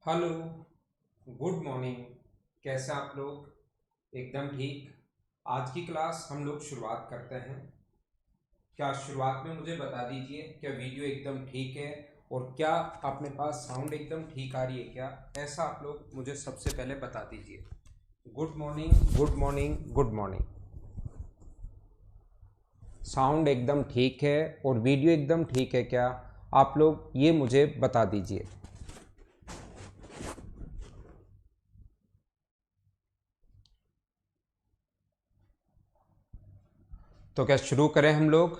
Hello. Good morning. कैसे आप लोग? एकदम ठीक। आज की क्लास हम लोग शुरुआत करते हैं। क्या शुरुआत में मुझे बता दीजिए, क्या वीडियो एकदम ठीक है और क्या अपने पास साउंड एकदम ठीक आ रही है क्या? ऐसा आप लोग मुझे सबसे पहले बता दीजिए। Good morning, good morning, good morning. Sound एकदम ठीक है और वीडियो एकदम ठीक है क्या? आप लोग ये मुझे बता दीजिए। तो क्या शुरू करें हम लोग?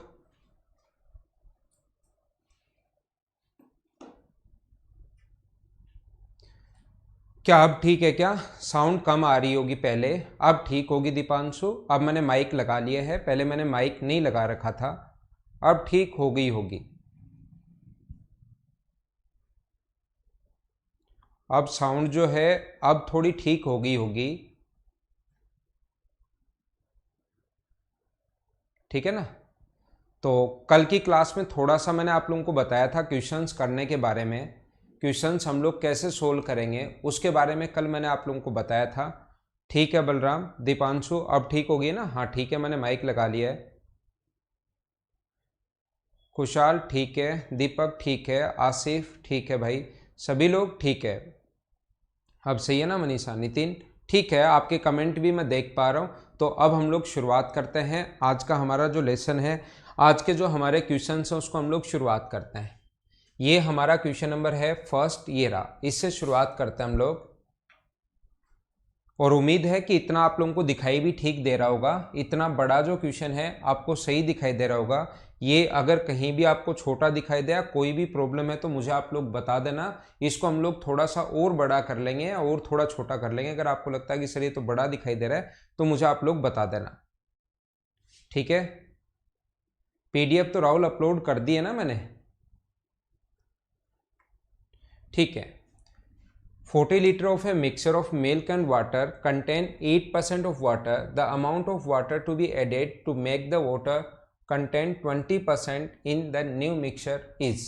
क्या अब ठीक है क्या? साउंड कम आ रही होगी पहले, अब ठीक होगी दीपांशु। अब मैंने माइक लगा लिया है, पहले मैंने माइक नहीं लगा रखा था। अब ठीक हो गई होगी। अब साउंड जो है अब थोड़ी ठीक हो गई होगी। ठीक है ना? तो कल की क्लास में थोड़ा सा मैंने आप लोगों को बताया था क्वेश्चंस करने के बारे में। क्वेश्चंस हम लोग कैसे सोल्व करेंगे उसके बारे में कल मैंने आप लोगों को बताया था। ठीक है बलराम, दीपांशु अब ठीक हो गई ना? हाँ ठीक है, मैंने माइक लगा लिया है। खुशहाल ठीक है, दीपक ठीक है, आसिफ ठीक है भाई, सभी लोग ठीक है। अब सही है ना मनीषा, नितिन? ठीक है, आपके कमेंट भी मैं देख पा रहा हूँ। तो अब हम लोग शुरुआत करते हैं आज का हमारा जो लेसन है। आज के जो हमारे क्वेश्चन हैं उसको हम लोग शुरुआत करते हैं। ये हमारा क्वेश्चन नंबर है फर्स्ट, ये रहा, इससे शुरुआत करते हैं हम लोग। और उम्मीद है कि इतना आप लोगों को दिखाई भी ठीक दे रहा होगा। इतना बड़ा जो क्वेश्चन है आपको सही दिखाई दे रहा होगा। ये अगर कहीं भी आपको छोटा दिखाई दे, कोई भी प्रॉब्लम है तो मुझे आप लोग बता देना। इसको हम लोग थोड़ा सा और बड़ा कर लेंगे और थोड़ा छोटा कर लेंगे। अगर आपको लगता है कि सर ये तो बड़ा दिखाई दे रहा है तो मुझे आप लोग बता देना। ठीक है? पीडीएफ तो राहुल अपलोड कर दी है ना मैंने? ठीक है। 40 liter of a mixture of milk and water contain 8% of water. The amount of water to be added to make the water contain 20% in the new mixture is।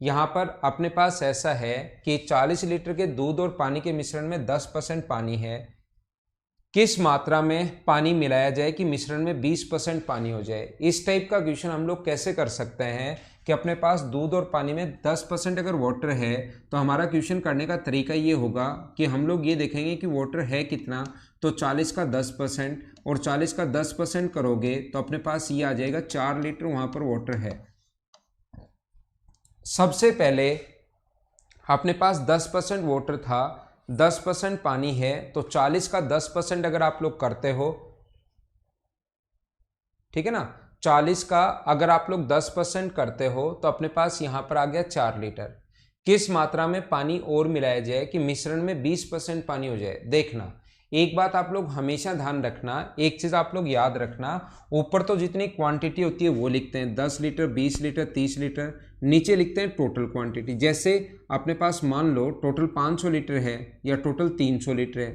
यहाँ पर अपने पास ऐसा है कि 40 लीटर के दूध और पानी के मिश्रण में 10% पानी है। किस मात्रा में पानी मिलाया जाए कि मिश्रण में 20% पानी हो जाए? इस टाइप का क्वेश्चन हम लोग कैसे कर सकते हैं कि अपने पास दूध और पानी में 10% अगर वाटर है तो हमारा क्वेश्चन करने का तरीका ये होगा कि हम लोग ये देखेंगे कि वाटर है कितना। तो 40 का 10% और 40 का 10% करोगे तो अपने पास ये आ जाएगा 4 लीटर वहाँ पर वाटर है। सबसे पहले अपने पास 10% वाटर था, 10% पानी है, तो 40 का 10% अगर आप लोग करते हो, ठीक है ना? 40 का अगर आप लोग 10% करते हो तो अपने पास यहां पर आ गया 4 लीटर। किस मात्रा में पानी और मिलाया जाए कि मिश्रण में 20% पानी हो जाए? देखना, एक बात आप लोग हमेशा ध्यान रखना, एक चीज आप लोग याद रखना। ऊपर तो जितनी क्वांटिटी होती है वो लिखते हैं, 10 लीटर, 20 लीटर, 30 लीटर। नीचे लिखते हैं टोटल क्वांटिटी। जैसे अपने पास मान लो टोटल 500 लीटर है या टोटल 300 लीटर है।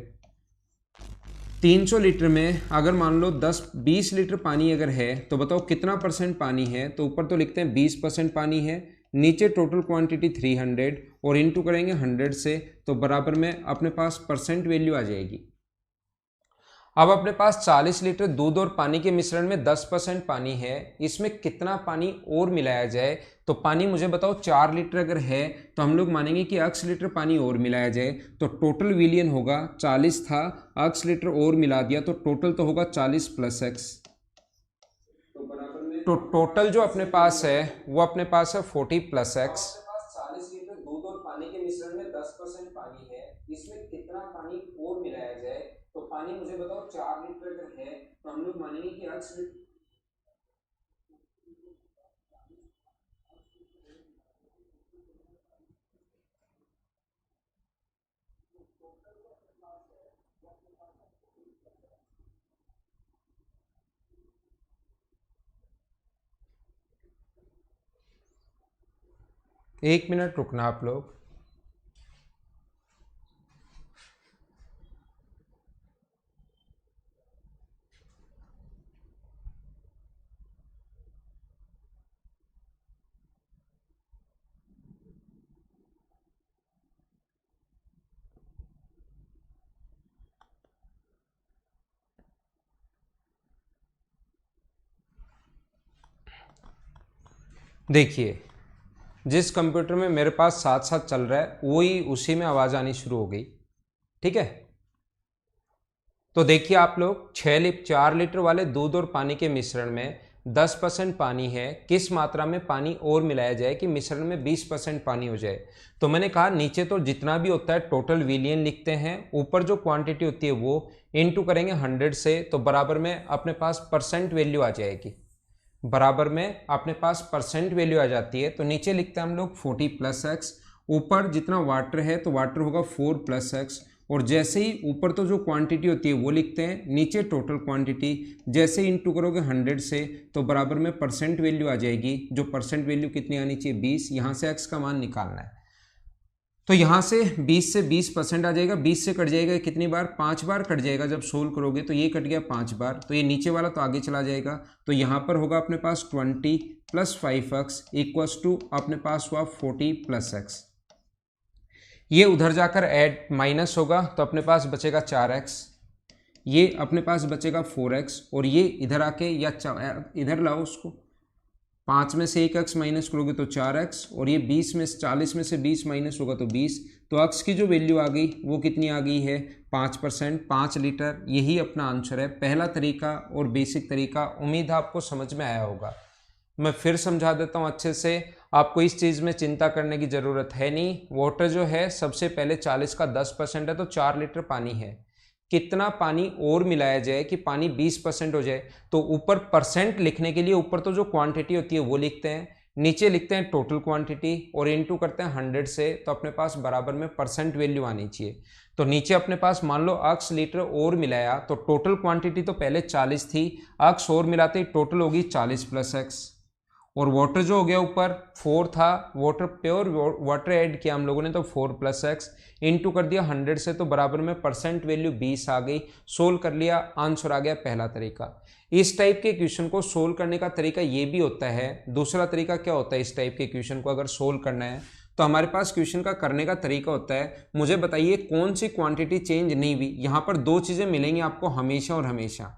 300 लीटर में अगर मान लो 10-20 लीटर पानी अगर है तो बताओ कितना परसेंट पानी है? तो ऊपर तो लिखते हैं 20% पानी है, नीचे टोटल क्वांटिटी 300 और इनटू करेंगे 100 से, तो बराबर में अपने पास परसेंट वैल्यू आ जाएगी। अब अपने पास 40 लीटर दूध और पानी के मिश्रण में 10% पानी है, इसमें कितना पानी और मिलाया जाए? तो पानी मुझे बताओ 4 लीटर अगर है तो हम लोग मानेंगे कि x लीटर पानी और मिलाया जाए, तो टोटल विलियन होगा 40 था, x लीटर और मिला दिया तो टोटल तो होगा 40 प्लस x। तो टोटल जो अपने पास है वो अपने पास है 40 प्लस एक्स। 40 लीटर दूध और पानी के मिश्रण में 10% पानी है, इसमें कितना पानी और मिलाया जाए? तो पानी मुझे बताओ 4 लीटर अगर है तो हम लोग मानेंगे कि एक्स। 1 मिनट रुकना आप लोग। देखिए, जिस कंप्यूटर में मेरे पास साथ साथ चल रहा है वही उसी में आवाज़ आनी शुरू हो गई। ठीक है, तो देखिए आप लोग 4 लीटर वाले दूध और पानी के मिश्रण में 10% पानी है, किस मात्रा में पानी और मिलाया जाए कि मिश्रण में 20% पानी हो जाए। तो मैंने कहा नीचे तो जितना भी होता है टोटल विलियन लिखते हैं, ऊपर जो क्वांटिटी होती है वो इनटू करेंगे 100 से, तो बराबर में अपने पास परसेंट वैल्यू आ जाएगी। बराबर में अपने पास परसेंट वैल्यू आ जाती है, तो नीचे लिखते हैं हम लोग 40 + x, ऊपर जितना वाटर है तो वाटर होगा 4 + x, और जैसे ही ऊपर तो जो क्वांटिटी होती है वो लिखते हैं, नीचे टोटल क्वांटिटी, जैसे इंटू करोगे 100 से तो बराबर में परसेंट वैल्यू आ जाएगी। जो परसेंट वैल्यू कितनी आनी चाहिए 20, यहाँ से x का मान निकालना है। तो यहाँ से 20 से 20% आ जाएगा, 20 से कट जाएगा कितनी बार, 5 बार कट जाएगा। जब सोल्व करोगे तो ये कट गया 5 बार, तो ये नीचे वाला तो आगे चला जाएगा। तो यहाँ पर होगा अपने पास 20 + 5x = अपने पास हुआ 40 + x। ये उधर जाकर ऐड माइनस होगा तो अपने पास बचेगा 4x, ये अपने पास बचेगा 4x, और ये इधर आके या इधर लाओ उसको, 5 में से 1x माइनस करोगे तो 4x, और ये 40 में से 20 माइनस होगा तो 20। तो x की जो वैल्यू आ गई वो कितनी आ गई है 5%, 5 लीटर। यही अपना आंसर है। पहला तरीका और बेसिक तरीका, उम्मीद है आपको समझ में आया होगा। मैं फिर समझा देता हूँ अच्छे से, आपको इस चीज़ में चिंता करने की ज़रूरत है नहीं। वाटर जो है सबसे पहले 40 का 10% है तो 4 लीटर पानी है। कितना पानी और मिलाया जाए कि पानी 20% हो जाए, तो ऊपर परसेंट लिखने के लिए ऊपर तो जो क्वांटिटी होती है वो लिखते हैं, नीचे लिखते हैं टोटल क्वांटिटी और इनटू करते हैं 100 से, तो अपने पास बराबर में परसेंट वैल्यू आनी चाहिए। तो नीचे अपने पास मान लो x लीटर और मिलाया तो टोटल क्वांटिटी तो पहले 40 थी, x और मिलाते ही टोटल होगी 40 + x, और वाटर जो हो गया ऊपर 4 था, वाटर प्योर वाटर ऐड किया हम लोगों ने तो 4 + x इनटू कर दिया 100 से, तो बराबर में परसेंट वैल्यू 20 आ गई। सोल्व कर लिया, आंसर आ गया पहला तरीका। इस टाइप के क्वेश्चन को सोल्व करने का तरीका ये भी होता है। दूसरा तरीका क्या होता है, इस टाइप के क्वेश्चन को अगर सोल्व करना है तो हमारे पास क्वेश्चन का करने का तरीका होता है, मुझे बताइए कौन सी क्वांटिटी चेंज नहीं हुई। यहाँ पर 2 चीज़ें मिलेंगी आपको हमेशा और हमेशा,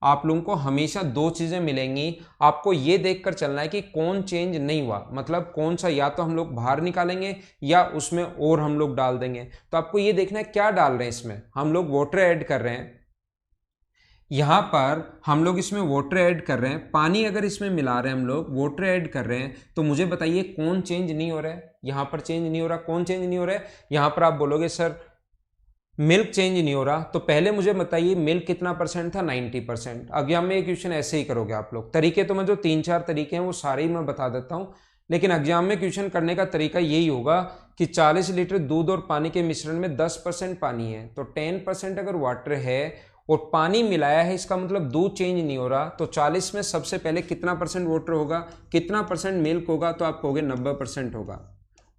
आप लोगों को हमेशा 2 चीज़ें मिलेंगी। आपको ये देखकर चलना है कि कौन चेंज नहीं हुआ, मतलब कौन सा या तो हम लोग बाहर निकालेंगे या उसमें और हम लोग डाल देंगे। तो आपको ये देखना है क्या डाल रहे हैं इसमें। हम लोग वाटर ऐड कर रहे हैं, यहाँ पर हम लोग इसमें वाटर ऐड कर रहे हैं, पानी अगर इसमें मिला रहे हैं हम लोग, वाटर ऐड कर रहे हैं, तो मुझे बताइए कौन चेंज नहीं हो रहा है। यहाँ पर चेंज नहीं हो रहा, कौन चेंज नहीं हो रहा है। यहाँ पर आप बोलोगे सर मिल्क चेंज नहीं हो रहा, तो पहले मुझे बताइए मिल्क कितना परसेंट था, 90%। एग्जाम में ये क्वेश्चन ऐसे ही करोगे आप लोग। तरीके तो मैं जो 3-4 तरीके हैं वो सारे ही मैं बता देता हूँ, लेकिन एग्जाम में क्वेश्चन करने का तरीका यही होगा कि 40 लीटर दूध और पानी के मिश्रण में 10% पानी है, तो 10% अगर वाटर है और पानी मिलाया है, इसका मतलब दूध चेंज नहीं हो रहा। तो 40 में सबसे पहले कितना परसेंट वाटर होगा, कितना परसेंट मिल्क होगा, तो आप कहोगे 90% होगा।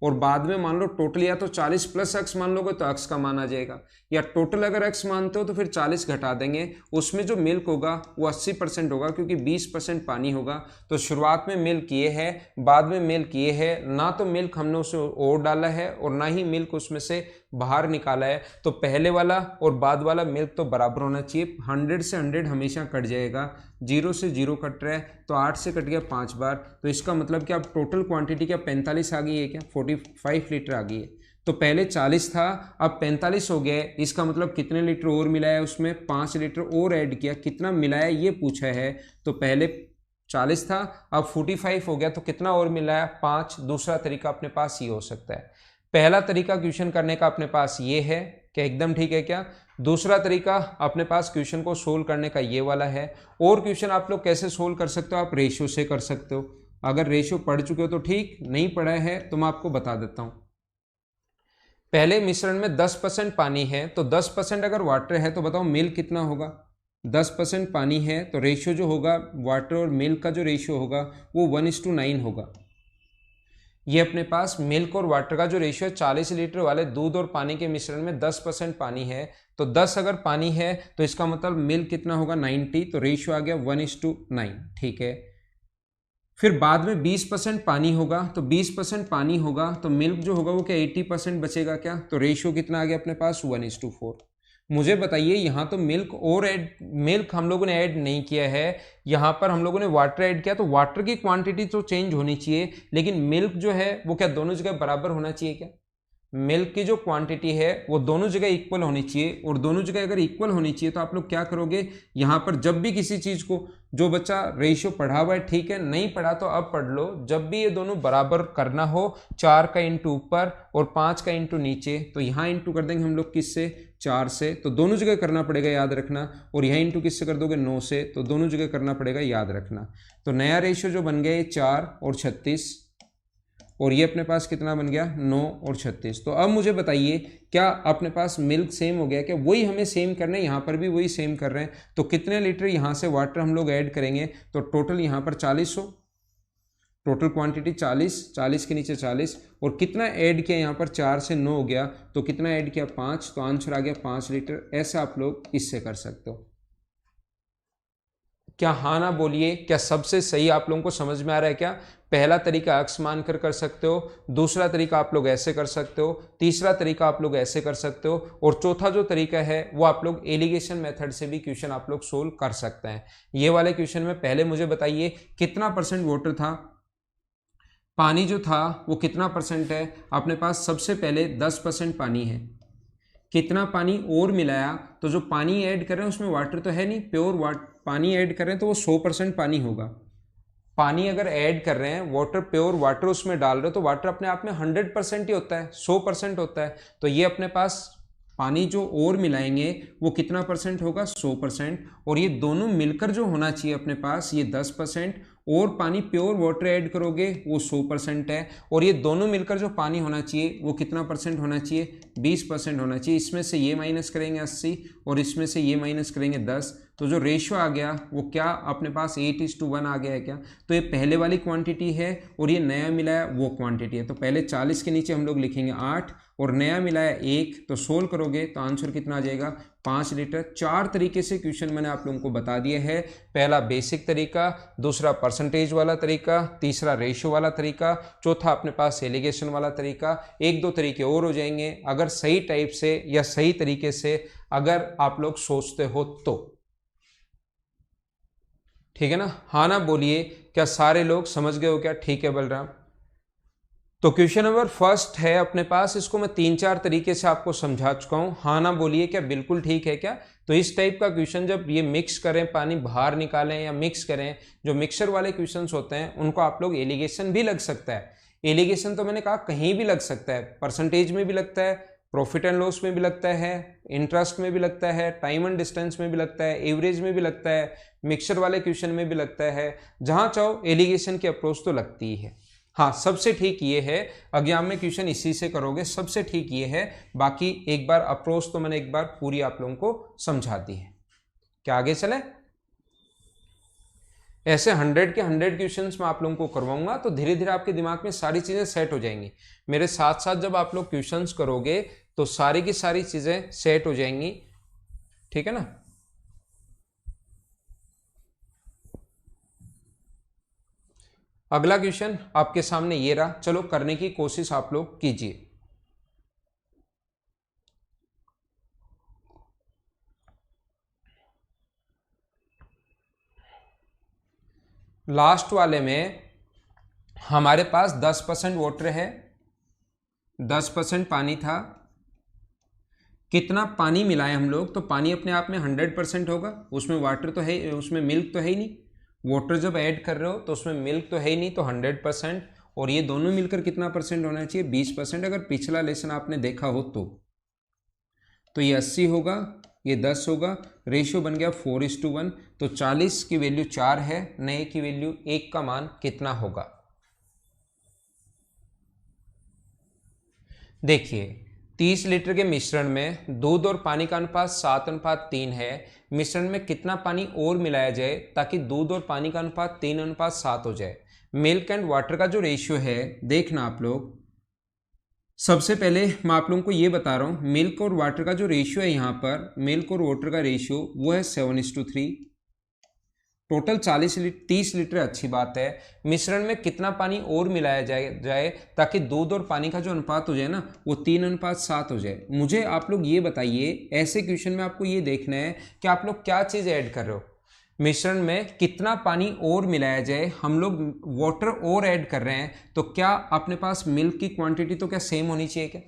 और बाद में मान लो टोटल या तो 40 + x मान लोगे तो x का मान आ जाएगा, या टोटल अगर x मानते हो तो फिर 40 घटा देंगे, उसमें जो मिल्क होगा वो 80% होगा क्योंकि 20% पानी होगा। तो शुरुआत में मिल्क ये है, बाद में मिल्क ये है, ना तो मिल्क हमने उसे और डाला है और ना ही मिल्क उसमें से बाहर निकाला है। तो पहले वाला और बाद वाला मिल्क तो बराबर होना चाहिए। 100 से 100 हमेशा कट जाएगा, 0 से 0 कट रहा है, तो 8 से कट गया 5 बार। तो इसका मतलब कि अब टोटल क्वांटिटी क्या 45 आ गई है क्या, 45 लीटर आ गई है। तो पहले 40 था, अब 45 हो गया है। इसका मतलब कितने लीटर और मिलाया है, उसमें 5 लीटर और ऐड किया। कितना मिलाया ये पूछा है, तो पहले 40 था, अब 45 हो गया, तो कितना और मिलाया 5। दूसरा तरीका अपने पास ये हो सकता है। पहला तरीका क्वेश्चन करने का अपने पास ये है, क्या एकदम ठीक है क्या। दूसरा तरीका अपने पास क्वेश्चन को सोल्व करने का ये वाला है। और क्वेश्चन आप लोग कैसे सोल्व कर सकते हो, आप रेशियो से कर सकते हो। अगर रेशियो पढ़ चुके हो तो ठीक, नहीं पढ़ा है तो मैं आपको बता देता हूँ। पहले मिश्रण में 10% पानी है, तो 10% अगर वाटर है तो बताओ मिल्क कितना होगा। 10% पानी है तो रेशियो जो होगा वाटर और मिल्क का जो रेशियो होगा वो 1:9 होगा। ये अपने पास मिल्क और वाटर का जो रेशियो है, 40 लीटर वाले दूध और पानी के मिश्रण में 10% पानी है, तो 10 अगर पानी है तो इसका मतलब मिल्क कितना होगा 90, तो रेशियो आ गया 1:9। ठीक है, फिर बाद में 20% पानी होगा, तो 20% पानी होगा तो मिल्क जो होगा वो क्या 80% बचेगा क्या, तो रेशियो कितना आ गया अपने पास 1:4। मुझे बताइए, यहाँ तो मिल्क हम लोगों ने ऐड नहीं किया है, यहाँ पर हम लोगों ने वाटर ऐड किया, तो वाटर की क्वांटिटी तो चेंज होनी चाहिए, लेकिन मिल्क जो है वो क्या दोनों जगह बराबर होना चाहिए क्या? मिल्क की जो क्वांटिटी है वो दोनों जगह इक्वल होनी चाहिए, और दोनों जगह अगर इक्वल होनी चाहिए तो आप लोग क्या करोगे, यहाँ पर जब भी किसी चीज़ को, जो बच्चा रेशियो पढ़ा हुआ है ठीक है, नहीं पढ़ा तो अब पढ़ लो, जब भी ये दोनों बराबर करना हो, 4 का इंटू ऊपर और 5 का इंटू नीचे, तो यहाँ इंटू कर देंगे हम लोग किससे, 4 से, तो दोनों जगह करना पड़ेगा याद रखना, और यहाँ इंटू किससे कर दोगे, 9 से, तो दोनों जगह करना पड़ेगा याद रखना। तो नया रेशियो जो बन गया ये 4 और 36, और ये अपने पास कितना बन गया, 9 और 36। तो अब मुझे बताइए, क्या अपने पास मिल्क सेम हो गया क्या? वही हमें सेम करना है, यहाँ पर भी वही सेम कर रहे हैं, तो कितने लीटर यहाँ से वाटर हम लोग ऐड करेंगे, तो टोटल यहाँ पर 40 हो, टोटल क्वांटिटी 40 के नीचे 40, और कितना ऐड किया यहाँ पर, 4 से 9 हो गया, तो कितना ऐड किया, 5, तो आंसर आ गया 5 लीटर। ऐसा आप लोग इससे कर सकते हो। क्या हाँ ना बोलिए, क्या सबसे सही आप लोगों को समझ में आ रहा है क्या? पहला तरीका अक्स मानकर कर सकते हो, दूसरा तरीका आप लोग ऐसे कर सकते हो, तीसरा तरीका आप लोग ऐसे कर सकते हो, और चौथा जो तरीका है वो आप लोग एलिगेशन मेथड से भी क्वेश्चन आप लोग सोल्व कर सकते हैं। ये वाले क्वेश्चन में पहले मुझे बताइए कितना परसेंट वाटर था, पानी जो था वो कितना परसेंट है अपने पास? सबसे पहले 10% पानी है, कितना पानी और मिलाया, तो जो पानी ऐड कर रहे हैं उसमें वाटर तो है नहीं, प्योर वाटर पानी ऐड कर रहे हैं, तो वो 100% पानी होगा। पानी अगर ऐड कर रहे हैं, वाटर प्योर वाटर उसमें डाल रहे हो, तो वाटर अपने आप में 100% ही होता है, 100% होता है, तो ये अपने पास पानी जो और मिलाएंगे वो कितना परसेंट होगा, 100%, और ये दोनों मिलकर जो होना चाहिए अपने पास ये 10%, और पानी प्योर वाटर ऐड करोगे वो 100% है, और ये दोनों मिलकर जो पानी होना चाहिए वो कितना परसेंट होना चाहिए, 20% होना चाहिए। इसमें से ये माइनस करेंगे 80 और इसमें से ये माइनस करेंगे 10, तो जो रेशियो आ गया वो क्या अपने पास 8:1 आ गया है क्या? तो ये पहले वाली क्वांटिटी है और ये नया मिलाया वो क्वांटिटी है, तो पहले 40 के नीचे हम लोग लिखेंगे 8 और नया मिलाया 1, तो सोल्व करोगे तो आंसर कितना आ जाएगा, 5 लीटर। 4 तरीके से क्वेश्चन मैंने आप लोगों को बता दिए है, पहला बेसिक तरीका, दूसरा परसेंटेज वाला तरीका, तीसरा रेशियो वाला तरीका, चौथा अपने पास एलिगेशन वाला तरीका। 1-2 तरीके और हो जाएंगे अगर सही टाइप से या सही तरीके से अगर आप लोग सोचते हो तो, ठीक है ना? हाँ ना बोलिए, क्या सारे लोग समझ गए हो क्या? ठीक है बलराम। तो क्वेश्चन नंबर फर्स्ट है अपने पास, इसको मैं 3-4 तरीके से आपको समझा चुका हूं। हाँ ना बोलिए, क्या बिल्कुल ठीक है क्या? तो इस टाइप का क्वेश्चन जब ये मिक्स करें, पानी बाहर निकालें या मिक्स करें, जो मिक्सचर वाले क्वेश्चंस होते हैं उनको आप लोग एलिगेशन भी लग सकता है। एलिगेशन तो मैंने कहा कहीं भी लग सकता है, परसेंटेज में भी लगता है, प्रॉफिट एंड लॉस में भी लगता है, इंटरेस्ट में भी लगता है, टाइम एंड डिस्टेंस में भी लगता है, एवरेज में भी लगता है, मिक्सचर वाले क्वेश्चन में भी लगता है। जहां चाहो एलिगेशन की अप्रोच तो लगती ही है। हाँ, सबसे ठीक ये है, एग्जाम में क्वेश्चन इसी से करोगे, सबसे ठीक ये है। बाकी एक बार अप्रोच तो मैंने एक बार पूरी आप लोगों को समझा दी है। क्या आगे चले? ऐसे 100 के 100 क्वेश्चंस मैं आप लोगों को करवाऊंगा, तो धीरे धीरे आपके दिमाग में सारी चीजें सेट हो जाएंगी। मेरे साथ साथ जब आप लोग क्वेश्चंस करोगे तो सारी की सारी चीजें सेट हो जाएंगी, ठीक है ना? अगला क्वेश्चन आपके सामने ये रहा, चलो करने की कोशिश आप लोग कीजिए। लास्ट वाले में हमारे पास 10% वाटर है, 10% पानी था। कितना पानी मिलाए हम लोग, तो पानी अपने आप में 100% होगा, उसमें वाटर तो है, उसमें मिल्क तो है ही नहीं। वाटर जब ऐड कर रहे हो तो उसमें मिल्क तो है ही नहीं, तो 100%, और ये दोनों मिलकर कितना परसेंट होना चाहिए, 20%। अगर पिछला लेसन आपने देखा हो तो ये 80 होगा, ये 10 होगा, रेशियो बन गया 4:1। तो 40 की वैल्यू 4 है, नए की वैल्यू 1 का मान कितना होगा? देखिए 30 लीटर के मिश्रण में दूध और पानी का अनुपात 7:3 है। मिश्रण में कितना पानी और मिलाया जाए ताकि दूध और पानी का अनुपात 3:7 हो जाए? मिल्क एंड वाटर का जो रेशियो है, देखना आप लोग, सबसे पहले मैं आप लोगों को ये बता रहा हूँ, मिल्क और वाटर का जो रेशियो है, यहाँ पर मिल्क और वाटर का रेशियो वो है 7:3। टोटल 30 लीटर अच्छी बात है। मिश्रण में कितना पानी और मिलाया जाए ताकि दूध और पानी का जो अनुपात हो जाए ना वो 3:7 हो जाए। मुझे आप लोग ये बताइए, ऐसे क्वेश्चन में आपको ये देखना है कि आप लोग क्या चीज़ ऐड कर रहे हो। मिश्रण में कितना पानी और मिलाया जाए, हम लोग वाटर और ऐड कर रहे हैं, तो क्या अपने पास मिल्क की क्वांटिटी तो क्या सेम होनी चाहिए क्या?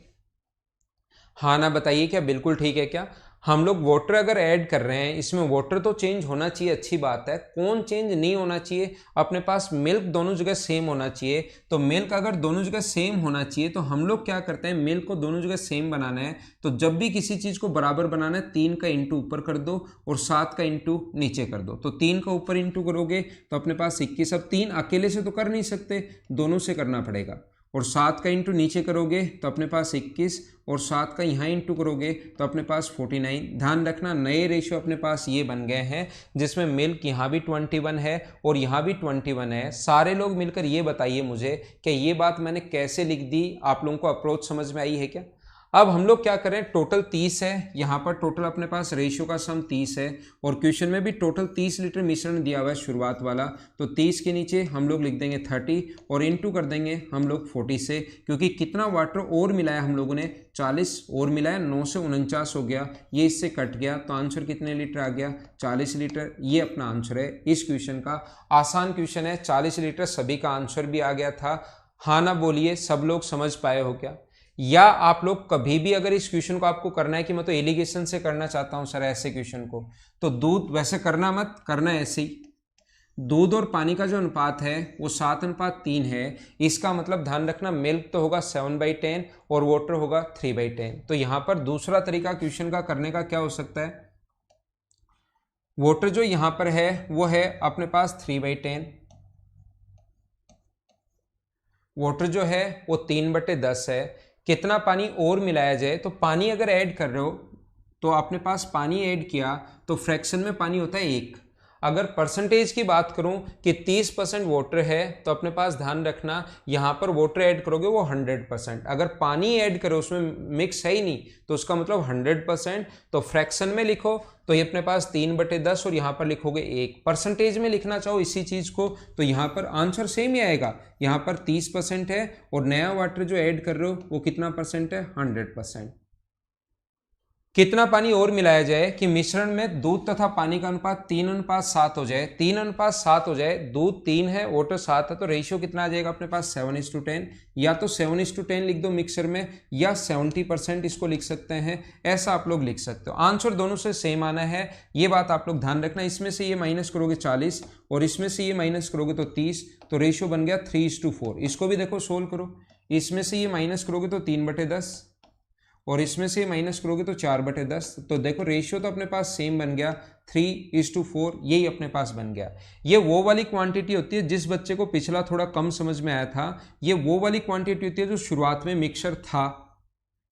हाँ ना बताइए, क्या बिल्कुल ठीक है क्या? हम लोग वाटर अगर ऐड कर रहे हैं, इसमें वाटर तो चेंज होना चाहिए, अच्छी बात है। कौन चेंज नहीं होना चाहिए? अपने पास मिल्क दोनों जगह सेम होना चाहिए। तो मिल्क अगर दोनों जगह सेम होना चाहिए तो हम लोग क्या करते हैं, मिल्क को दोनों जगह सेम बनाना है। तो जब भी किसी चीज़ को बराबर बनाना है, 3 का इंटू ऊपर कर दो और 7 का इंटू नीचे कर दो। तो 3 का ऊपर इंटू करोगे तो अपने पास 21। अब 3 अकेले से तो कर नहीं सकते, दोनों से करना पड़ेगा। और 7 का इंटू नीचे करोगे तो अपने पास 21 और 7 का यहाँ इंटू करोगे तो अपने पास 49। ध्यान रखना नए रेशियो अपने पास ये बन गए हैं जिसमें मिल्क यहाँ भी 21 है और यहाँ भी 21 है। सारे लोग मिलकर ये बताइए मुझे कि ये बात मैंने कैसे लिख दी, आप लोगों को अप्रोच समझ में आई है क्या? अब हम लोग क्या करें, टोटल 30 है, यहाँ पर टोटल अपने पास रेशियो का सम 30 है और क्वेश्चन में भी टोटल 30 लीटर मिश्रण दिया हुआ है शुरुआत वाला। तो 30 के नीचे हम लोग लिख देंगे 30 और इनटू कर देंगे हम लोग 40 से, क्योंकि कितना वाटर और मिलाया हम लोगों ने, 40 और मिलाया, 9 से 49 हो गया, ये इससे कट गया तो आंसर कितने लीटर आ गया, 40 लीटर। ये अपना आंसर है इस क्वेश्चन का। आसान क्वेश्चन है, 40 लीटर सभी का आंसर भी आ गया था। हाँ ना बोलिए, सब लोग समझ पाए हो क्या? या आप लोग कभी भी अगर इस क्वेश्चन को आपको करना है कि मैं तो एलिगेशन से करना चाहता हूं सर ऐसे क्वेश्चन को, तो दूध वैसे करना मत, करना ऐसे ही। दूध और पानी का जो अनुपात है वो 7:3 है। इसका मतलब ध्यान रखना मिल्क तो होगा 7/10 और वाटर होगा 3/10। तो यहां पर दूसरा तरीका क्वेश्चन का करने का क्या हो सकता है, वाटर जो यहां पर है वो है अपने पास 3/10, वाटर जो है वो 3/10 है। कितना पानी और मिलाया जाए, तो पानी अगर ऐड कर रहे हो तो अपने पास पानी ऐड किया तो फ्रैक्शन में पानी होता है 1। अगर परसेंटेज की बात करूं कि 30% वाटर है तो अपने पास ध्यान रखना यहां पर वाटर ऐड करोगे वो 100%। अगर पानी ऐड करो उसमें मिक्स है ही नहीं तो उसका मतलब 100%। तो फ्रैक्शन में लिखो तो ये अपने पास 3/10 और यहाँ पर लिखोगे 1। परसेंटेज में लिखना चाहो इसी चीज़ को तो यहाँ पर आंसर सेम ही आएगा। यहाँ पर 30% है और नया वाटर जो ऐड कर रहे हो वो कितना परसेंट है, 100%। कितना पानी और मिलाया जाए कि मिश्रण में दूध तथा पानी का अनुपात 3:7 हो जाए। 3:7 हो जाए, दूध 3 है वाटर 7 है, तो रेशियो कितना आ जाएगा अपने पास 7:10। या तो 7:10 लिख दो मिक्सर में, या 70% इसको लिख सकते हैं, ऐसा आप लोग लिख सकते हो। आंसर दोनों से सेम आना है, ये बात आप लोग ध्यान रखना। इसमें से ये माइनस करोगे 40 और इसमें से ये माइनस करोगे तो 30, तो रेशियो बन गया 3:4। इसको भी देखो सोल्व करो, इसमें से ये माइनस करोगे तो 3/10 और इसमें से माइनस करोगे तो 4/10। तो देखो रेशियो तो अपने पास सेम बन गया 3:4, यही अपने पास बन गया। ये वो वाली क्वांटिटी होती है, जिस बच्चे को पिछला थोड़ा कम समझ में आया था, ये वो वाली क्वांटिटी होती है जो शुरुआत में मिक्सर था,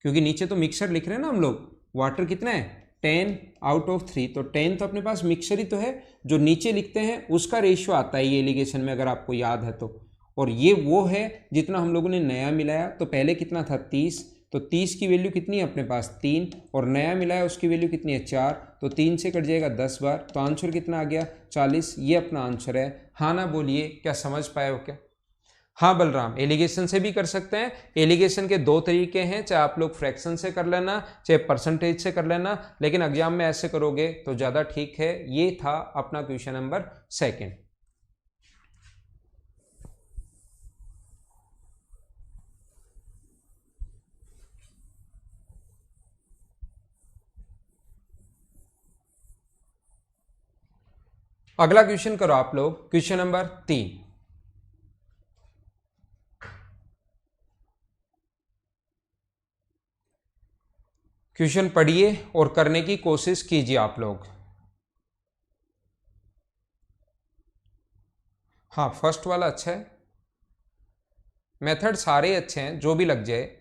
क्योंकि नीचे तो मिक्सर लिख रहे हैं ना हम लोग। वाटर कितना है 10/3, तो 10 तो अपने पास मिक्सर ही तो है, जो नीचे लिखते हैं उसका रेशियो आता है ये एलिगेशन में, अगर आपको याद है तो। और ये वो है जितना हम लोगों ने नया मिलाया, तो पहले कितना था 30, तो 30 की वैल्यू कितनी है अपने पास 3, और नया मिलाया उसकी वैल्यू कितनी है 4, तो 3 से कट जाएगा 10 बार, तो आंसर कितना आ गया 40। ये अपना आंसर है। हाँ ना बोलिए, क्या समझ पाए हो क्या? हाँ बलराम, एलिगेशन से भी कर सकते हैं। एलिगेशन के 2 तरीके हैं, चाहे आप लोग फ्रैक्शन से कर लेना चाहे परसेंटेज से कर लेना, लेकिन एग्जाम में ऐसे करोगे तो ज़्यादा ठीक है। ये था अपना क्वेश्चन नंबर 2। अगला क्वेश्चन करो आप लोग, क्वेश्चन नंबर 3। क्वेश्चन पढ़िए और करने की कोशिश कीजिए आप लोग। हाँ फर्स्ट वाला अच्छा है, मेथड सारे अच्छे हैं, जो भी लग जाए।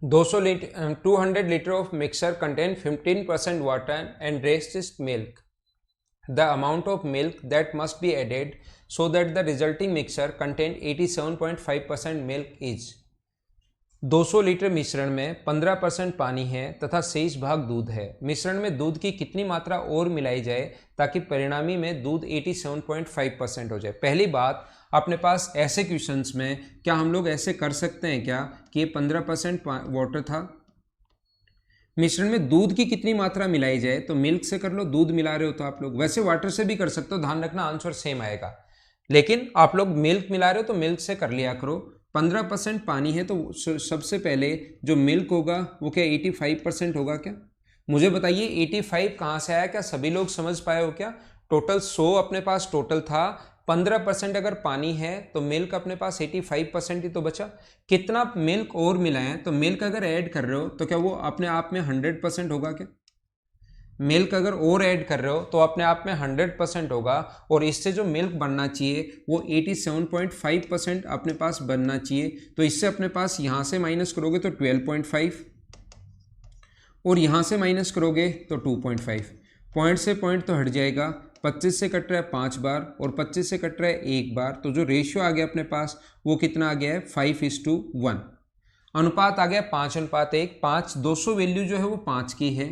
Litre 200 litre of mixer contain 15% water and rest is milk. the amount of milk that must be added so that the resulting mixture contain 87.5% milk is 200 litre मिश्रण में 15% पानी है तथा शेष भाग दूध है। मिश्रण में दूध की कितनी मात्रा और मिलाई जाए ताकि परिणामी में दूध 87.5% हो जाए। पहली बात, अपने पास ऐसे क्वेश्चंस में क्या हम लोग ऐसे कर सकते हैं क्या कि ये 15% वाटर था, मिश्रण में दूध की कितनी मात्रा मिलाई जाए, तो मिल्क से कर लो, दूध मिला रहे हो तो आप लोग, वैसे वाटर से भी कर सकते हो, ध्यान रखना आंसर सेम आएगा, लेकिन आप लोग मिल्क मिला रहे हो तो मिल्क से कर लिया करो। 15% पानी है तो सबसे पहले जो मिल्क होगा वो क्या 85% होगा क्या? मुझे बताइए 85 कहाँ से आया, क्या सभी लोग समझ पाए हो क्या? टोटल 100 अपने पास टोटल था, 15% अगर पानी है तो मिल्क अपने पास 85% ही तो बचा। कितना मिल्क और मिला है, तो मिल्क अगर ऐड कर रहे हो तो क्या वो अपने आप में 100% होगा क्या? मिल्क अगर और ऐड कर रहे हो तो अपने आप में 100% होगा, और इससे जो मिल्क बनना चाहिए वो 87.5% अपने पास बनना चाहिए। तो इससे अपने पास यहाँ से माइनस करोगे तो 12.5 और यहाँ से माइनस करोगे तो 2.5, पॉइंट से पॉइंट तो हट जाएगा, 25 से कट रहा है 5 बार और 25 से कट रहा है 1 बार, तो जो रेशियो आ गया अपने पास वो कितना आ गया है 5:1। अनुपात आ गया 5:1। 5 200 वैल्यू जो है वो 5 की है,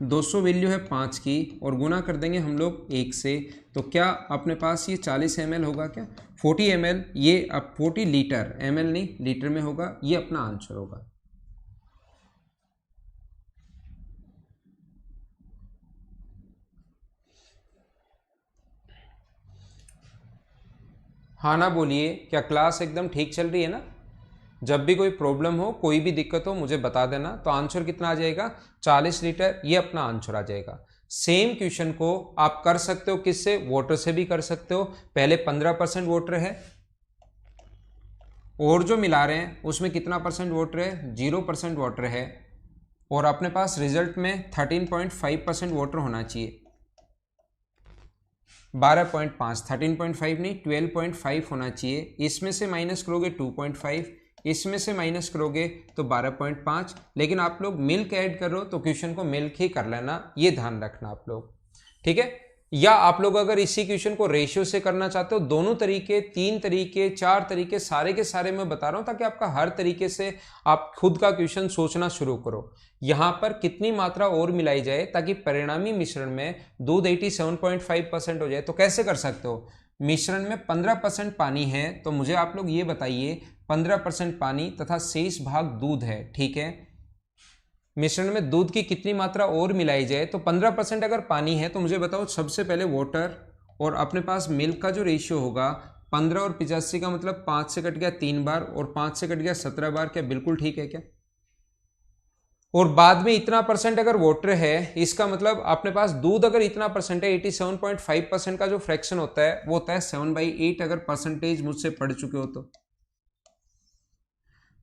200 वैल्यू है 5 की, और गुना कर देंगे हम लोग 1 से, तो क्या अपने पास ये 40 ml होगा क्या? 40 ml, ये अब 40 लीटर, ml नहीं लीटर में होगा, ये अपना आंसर होगा। हाँ ना बोलिए, क्या क्लास एकदम ठीक चल रही है ना? जब भी कोई प्रॉब्लम हो, कोई भी दिक्कत हो मुझे बता देना। तो आंसर कितना आ जाएगा 40 लीटर, ये अपना आंसर आ जाएगा। सेम क्वेश्चन को आप कर सकते हो किससे, वाटर से भी कर सकते हो। पहले 15% वाटर है और जो मिला रहे हैं उसमें कितना परसेंट वाटर है, 0% वाटर है, और अपने पास रिजल्ट में 13.5% वाटर होना चाहिए। 12.5, 13.5 नहीं 12.5 होना चाहिए। इसमें से माइनस करोगे 2.5, इसमें से माइनस करोगे तो 12.5, लेकिन आप लोग मिल्क ऐड कर रहे हो तो क्वेश्चन को मिल्क ही कर लेना, ये ध्यान रखना आप लोग, ठीक है। या आप लोग अगर इसी क्वेश्चन को रेशियो से करना चाहते हो, दोनों तरीके, 3 तरीके, 4 तरीके, सारे के सारे मैं बता रहा हूं ताकि आपका हर तरीके से आप खुद का क्वेश्चन सोचना शुरू करो। यहां पर कितनी मात्रा और मिलाई जाए ताकि परिणामी मिश्रण में दूध 87.5% हो जाए, तो कैसे कर सकते हो? मिश्रण में 15% पानी है, तो मुझे आप लोग ये बताइए 15% पानी तथा शेष भाग दूध है, ठीक है। मिश्रण में दूध की कितनी मात्रा और मिलाई जाए, तो 15% अगर पानी है तो मुझे बताओ सबसे पहले वाटर, और अपने पास मिल्क का जो रेशियो होगा 15 और 85 का मतलब 5 से कट गया 3 बार और 5 से कट गया 17 बार, क्या बिल्कुल ठीक है क्या? और बाद में इतना परसेंट अगर वाटर है, इसका मतलब अपने पास दूध अगर इतना परसेंट है, 87.5% का जो फ्रैक्शन होता है वो होता है 7/8, अगर परसेंटेज मुझसे पढ़ चुके हो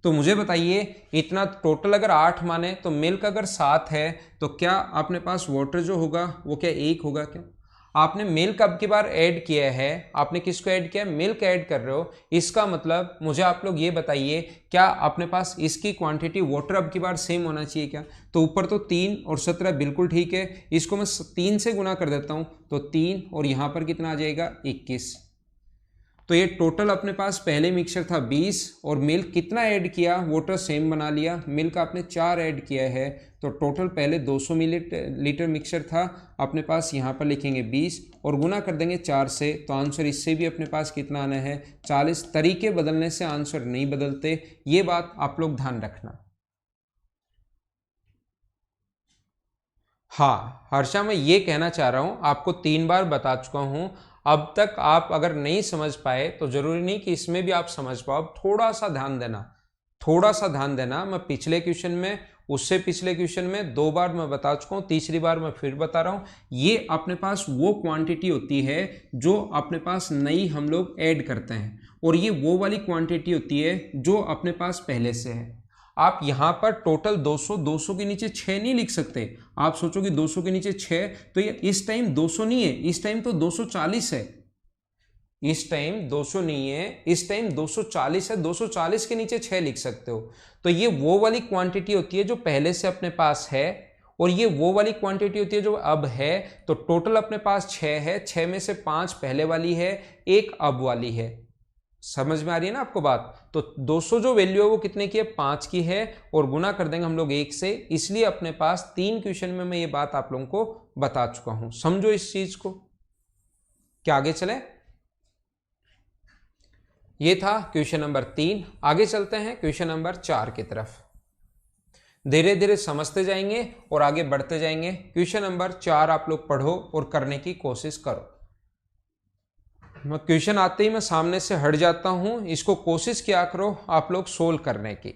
तो मुझे बताइए इतना टोटल अगर 8 माने तो मिल्क अगर 7 है, तो क्या अपने पास वाटर जो होगा वो क्या 1 होगा क्या? आपने मिल्क अब की बार ऐड किया है, आपने किसको ऐड किया है, मिल्क ऐड कर रहे हो, इसका मतलब मुझे आप लोग ये बताइए क्या अपने पास इसकी क्वांटिटी वाटर अब की बार सेम होना चाहिए क्या? तो ऊपर तो 3 और 17 बिल्कुल ठीक है, इसको मैं 3 से गुना कर देता हूं तो 3, और यहां पर कितना आ जाएगा 21। तो ये टोटल अपने पास पहले मिक्सचर था 20, और मिल्क कितना ऐड किया, वाटर सेम बना लिया, मिल्क आपने 4 ऐड किया है, तो टोटल पहले 200 मिलीलीटर मिक्सचर था, अपने पास यहाँ पर लिखेंगे 20 और गुना कर देंगे 4 से, तो आंसर इससे भी अपने पास कितना आना है 40। तरीके बदलने से आंसर नहीं बदलते, ये बात आप लोग ध्यान रखना। हाँ हर्षा, मैं ये कहना चाह रहा हूँ, आपको 3 बार बता चुका हूँ, अब तक आप अगर नहीं समझ पाए तो जरूरी नहीं कि इसमें भी आप समझ पाओ, थोड़ा सा ध्यान देना, थोड़ा सा ध्यान देना। मैं पिछले क्वेश्चन में, उससे पिछले क्वेश्चन में 2 बार मैं बता चुका हूँ, तीसरी बार मैं फिर बता रहा हूँ। ये अपने पास वो क्वांटिटी होती है जो अपने पास नई हम लोग ऐड करते हैं, और ये वो वाली क्वांटिटी होती है जो अपने पास पहले से है। आप यहां पर टोटल 200 के नीचे 6 नहीं लिख सकते। आप सोचोगे 200 के नीचे 6, तो ये इस टाइम 200 नहीं है, इस टाइम तो 240 है, इस टाइम 200 नहीं है, इस टाइम 240 है, 240 के नीचे 6 लिख सकते हो। तो ये वो वाली क्वांटिटी होती है जो पहले से अपने पास है, और ये वो वाली क्वांटिटी होती है जो अब है। तो टोटल अपने पास 6 है, 6 में से 5 पहले वाली है, एक अब वाली है। समझ में आ रही है ना आपको बात? तो 200 जो वैल्यू है वो कितने की है, 5 की है, और गुना कर देंगे हम लोग 1 से। इसलिए अपने पास 3 क्वेश्चन में मैं ये बात आप लोगों को बता चुका हूं। समझो इस चीज को। क्या आगे चले? ये था क्वेश्चन नंबर 3। आगे चलते हैं क्वेश्चन नंबर 4 की तरफ। धीरे धीरे समझते जाएंगे और आगे बढ़ते जाएंगे। क्वेश्चन नंबर 4 आप लोग पढ़ो और करने की कोशिश करो। मैं क्वेश्चन आते ही मैं सामने से हट जाता हूं, इसको कोशिश किया करो आप लोग सोल्व करने की।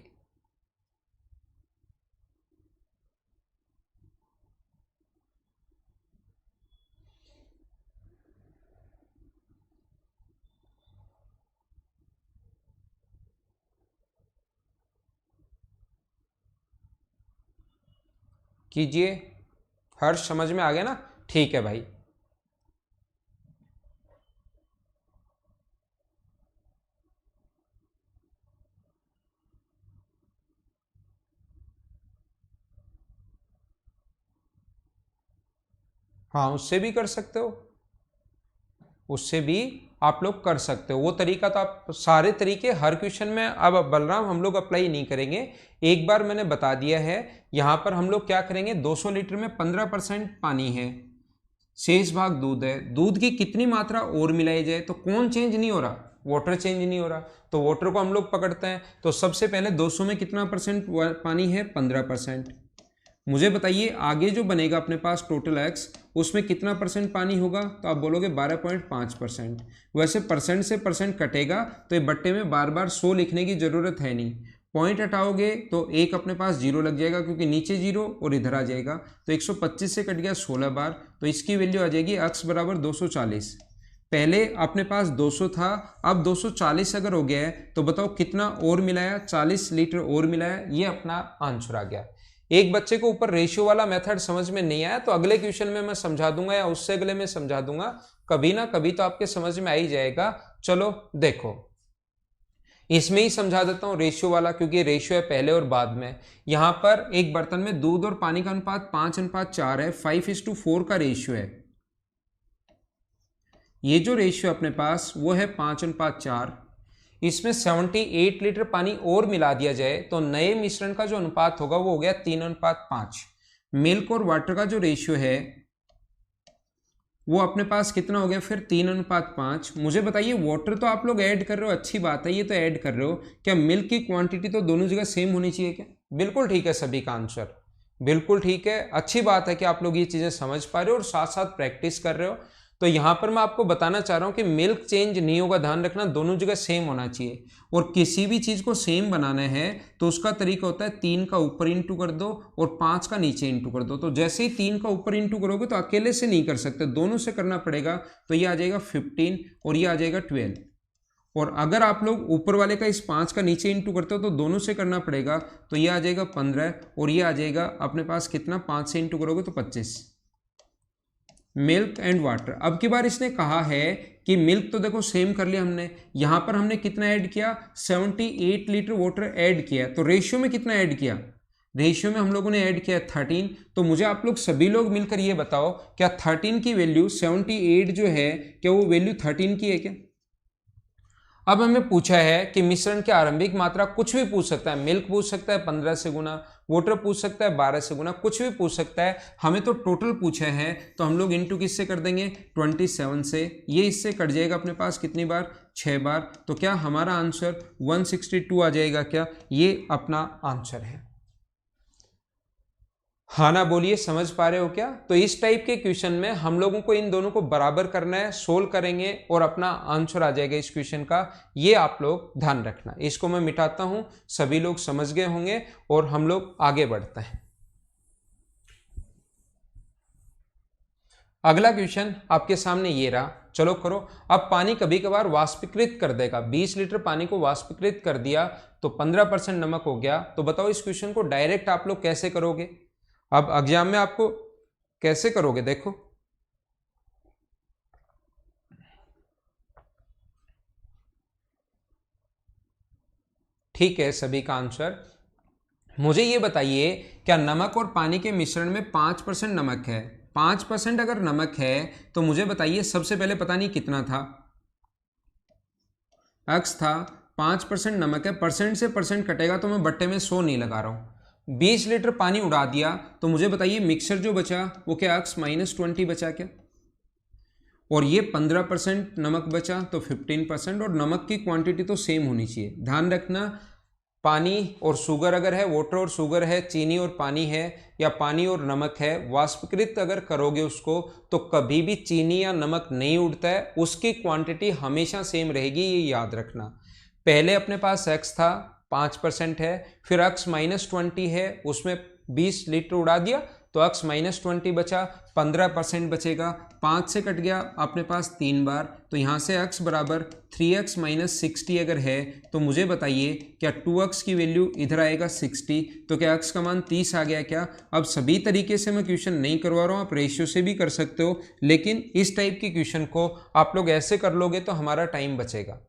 कीजिए। हर्ष समझ में आ गया ना? ठीक है भाई। हाँ, उससे भी कर सकते हो, उससे भी आप लोग कर सकते हो। वो तरीका तो आप सारे तरीके हर क्वेश्चन में अब बलराम हम लोग अप्लाई नहीं करेंगे। एक बार मैंने बता दिया है। यहां पर हम लोग क्या करेंगे, 200 लीटर में 15% पानी है, शेष भाग दूध है। दूध की कितनी मात्रा और मिलाई जाए? तो कौन चेंज नहीं हो रहा? वाटर चेंज नहीं हो रहा। तो वाटर को हम लोग पकड़ते हैं। तो सबसे पहले 200 में कितना परसेंट पानी है? 15%। मुझे बताइए आगे जो बनेगा अपने पास टोटल एक्स, उसमें कितना परसेंट पानी होगा? तो आप बोलोगे 12.5%। वैसे परसेंट से परसेंट कटेगा तो ये बट्टे में बार बार 100 लिखने की जरूरत है नहीं। पॉइंट हटाओगे तो एक अपने पास जीरो लग जाएगा, क्योंकि नीचे जीरो और इधर आ जाएगा। तो 125 से कट गया 16 बार, तो इसकी वैल्यू आ जाएगी x बराबर 240। पहले अपने पास 200 था, अब 240 अगर हो गया है तो बताओ कितना और मिलाया? 40 लीटर और मिलाया। ये अपना आंसर आ गया। एक बच्चे को ऊपर रेशियो वाला मेथड समझ में नहीं आया तो अगले क्वेश्चन में मैं समझा दूंगा, या उससे अगले में समझा दूंगा। कभी ना कभी तो आपके समझ में आ ही जाएगा। चलो देखो, इसमें ही समझा देता हूं रेशियो वाला, क्योंकि रेशियो है पहले और बाद में। यहां पर एक बर्तन में दूध और पानी का अनुपात 5:4 है, 5:4 का रेशियो है। ये जो रेशियो अपने पास वो है 5:4। इसमें 78 लीटर पानी और मिला दिया जाए तो नए मिश्रण का जो अनुपात होगा वो हो गया 3:5। मिल्क और वाटर का जो रेशियो है वो अपने पास कितना हो गया फिर? 3:5। मुझे बताइए वाटर तो आप लोग ऐड कर रहे हो, अच्छी बात है, ये तो ऐड कर रहे हो। क्या मिल्क की क्वांटिटी तो दोनों जगह सेम होनी चाहिए क्या? बिल्कुल ठीक है, सभी का आंसर बिल्कुल ठीक है। अच्छी बात है कि आप लोग ये चीजें समझ पा रहे हो और साथ साथ प्रैक्टिस कर रहे हो। तो यहां पर मैं आपको बताना चाह रहा हूं कि मिल्क चेंज नहीं होगा, ध्यान रखना, दोनों जगह सेम होना चाहिए। और किसी भी चीज को सेम बनाना है तो उसका तरीका होता है 3 का ऊपर इंटू कर दो और 5 का नीचे इंटू कर दो। तो जैसे ही 3 का ऊपर इंटू करोगे तो अकेले से नहीं कर सकते, दोनों से करना पड़ेगा। तो ये आ जाएगा 15 और ये आ जाएगा 12। और अगर आप लोग ऊपर वाले का इस 5 का नीचे इंटू करते हो तो दोनों से करना पड़ेगा। तो ये आ जाएगा 15 और ये आ जाएगा अपने पास कितना? 5 से इंटू करोगे तो 25। Milk and water. अब की बार इसने कहा है कि मिल्क तो देखो सेम कर लिया हमने, यहां पर हमने कितना ऐड किया? 78 लीटर वाटर ऐड किया। तो रेशियो में कितना ऐड किया? रेशियो में हम लोगों ने ऐड किया 13। तो मुझे आप लोग सभी लोग मिलकर ये बताओ, क्या 13 की वैल्यू 78 जो है, क्या वो वैल्यू 13 की है क्या? अब हमें पूछा है कि मिश्रण की आरंभिक मात्रा, कुछ भी पूछ सकता है। मिल्क पूछ सकता है 15 से गुना, वाटर पूछ सकता है 12 से गुना, कुछ भी पूछ सकता है। हमें तो टोटल पूछा है तो हम लोग इंटू किससे कर देंगे? 27 से। ये इससे कट जाएगा अपने पास कितनी बार? 6 बार। तो क्या हमारा आंसर 162 आ जाएगा क्या? ये अपना आंसर है। हाँ ना बोलिए, समझ पा रहे हो क्या? तो इस टाइप के क्वेश्चन में हम लोगों को इन दोनों को बराबर करना है, सोल्व करेंगे और अपना आंसर आ जाएगा इस क्वेश्चन का। ये आप लोग ध्यान रखना। इसको मैं मिटाता हूं, सभी लोग समझ गए होंगे और हम लोग आगे बढ़ते हैं। अगला क्वेश्चन आपके सामने ये रहा, चलो करो। अब पानी कभी कभार वाष्पीकृत कर देगा। 20 लीटर पानी को वाष्पीकृत कर दिया तो 15% नमक हो गया। तो बताओ इस क्वेश्चन को डायरेक्ट आप लोग कैसे करोगे? अब एग्जाम में आपको कैसे करोगे देखो। ठीक है, सभी का आंसर मुझे ये बताइए, क्या नमक और पानी के मिश्रण में 5% नमक है? 5% अगर नमक है तो मुझे बताइए, सबसे पहले पता नहीं कितना था, x था, 5% नमक है, परसेंट से परसेंट कटेगा तो मैं बट्टे में 100 नहीं लगा रहा हूँ। 20 लीटर पानी उड़ा दिया तो मुझे बताइए मिक्सर जो बचा वो क्या x -20 बचा क्या? और ये 15% नमक बचा तो 15%, और नमक की क्वांटिटी तो सेम होनी चाहिए। ध्यान रखना, पानी और शुगर अगर है, वाटर और शुगर है, चीनी और पानी है, या पानी और नमक है, वाष्पीकृत अगर करोगे उसको तो कभी भी चीनी या नमक नहीं उड़ता है, उसकी क्वांटिटी हमेशा सेम रहेगी, ये याद रखना। पहले अपने पास x था, 5% है, फिर x -20 है, उसमें 20 लीटर उड़ा दिया तो x -20 बचा, 15% बचेगा, 5 से कट गया अपने पास 3 बार, तो यहाँ से x बराबर 3x -60 अगर है तो मुझे बताइए क्या 2x की वैल्यू इधर आएगा 60, तो क्या x का मान 30 आ गया क्या? अब सभी तरीके से मैं क्वेश्चन नहीं करवा रहा हूँ, आप रेशियो से भी कर सकते हो, लेकिन इस टाइप की क्वेश्चन को आप लोग ऐसे कर लोगे तो हमारा टाइम बचेगा।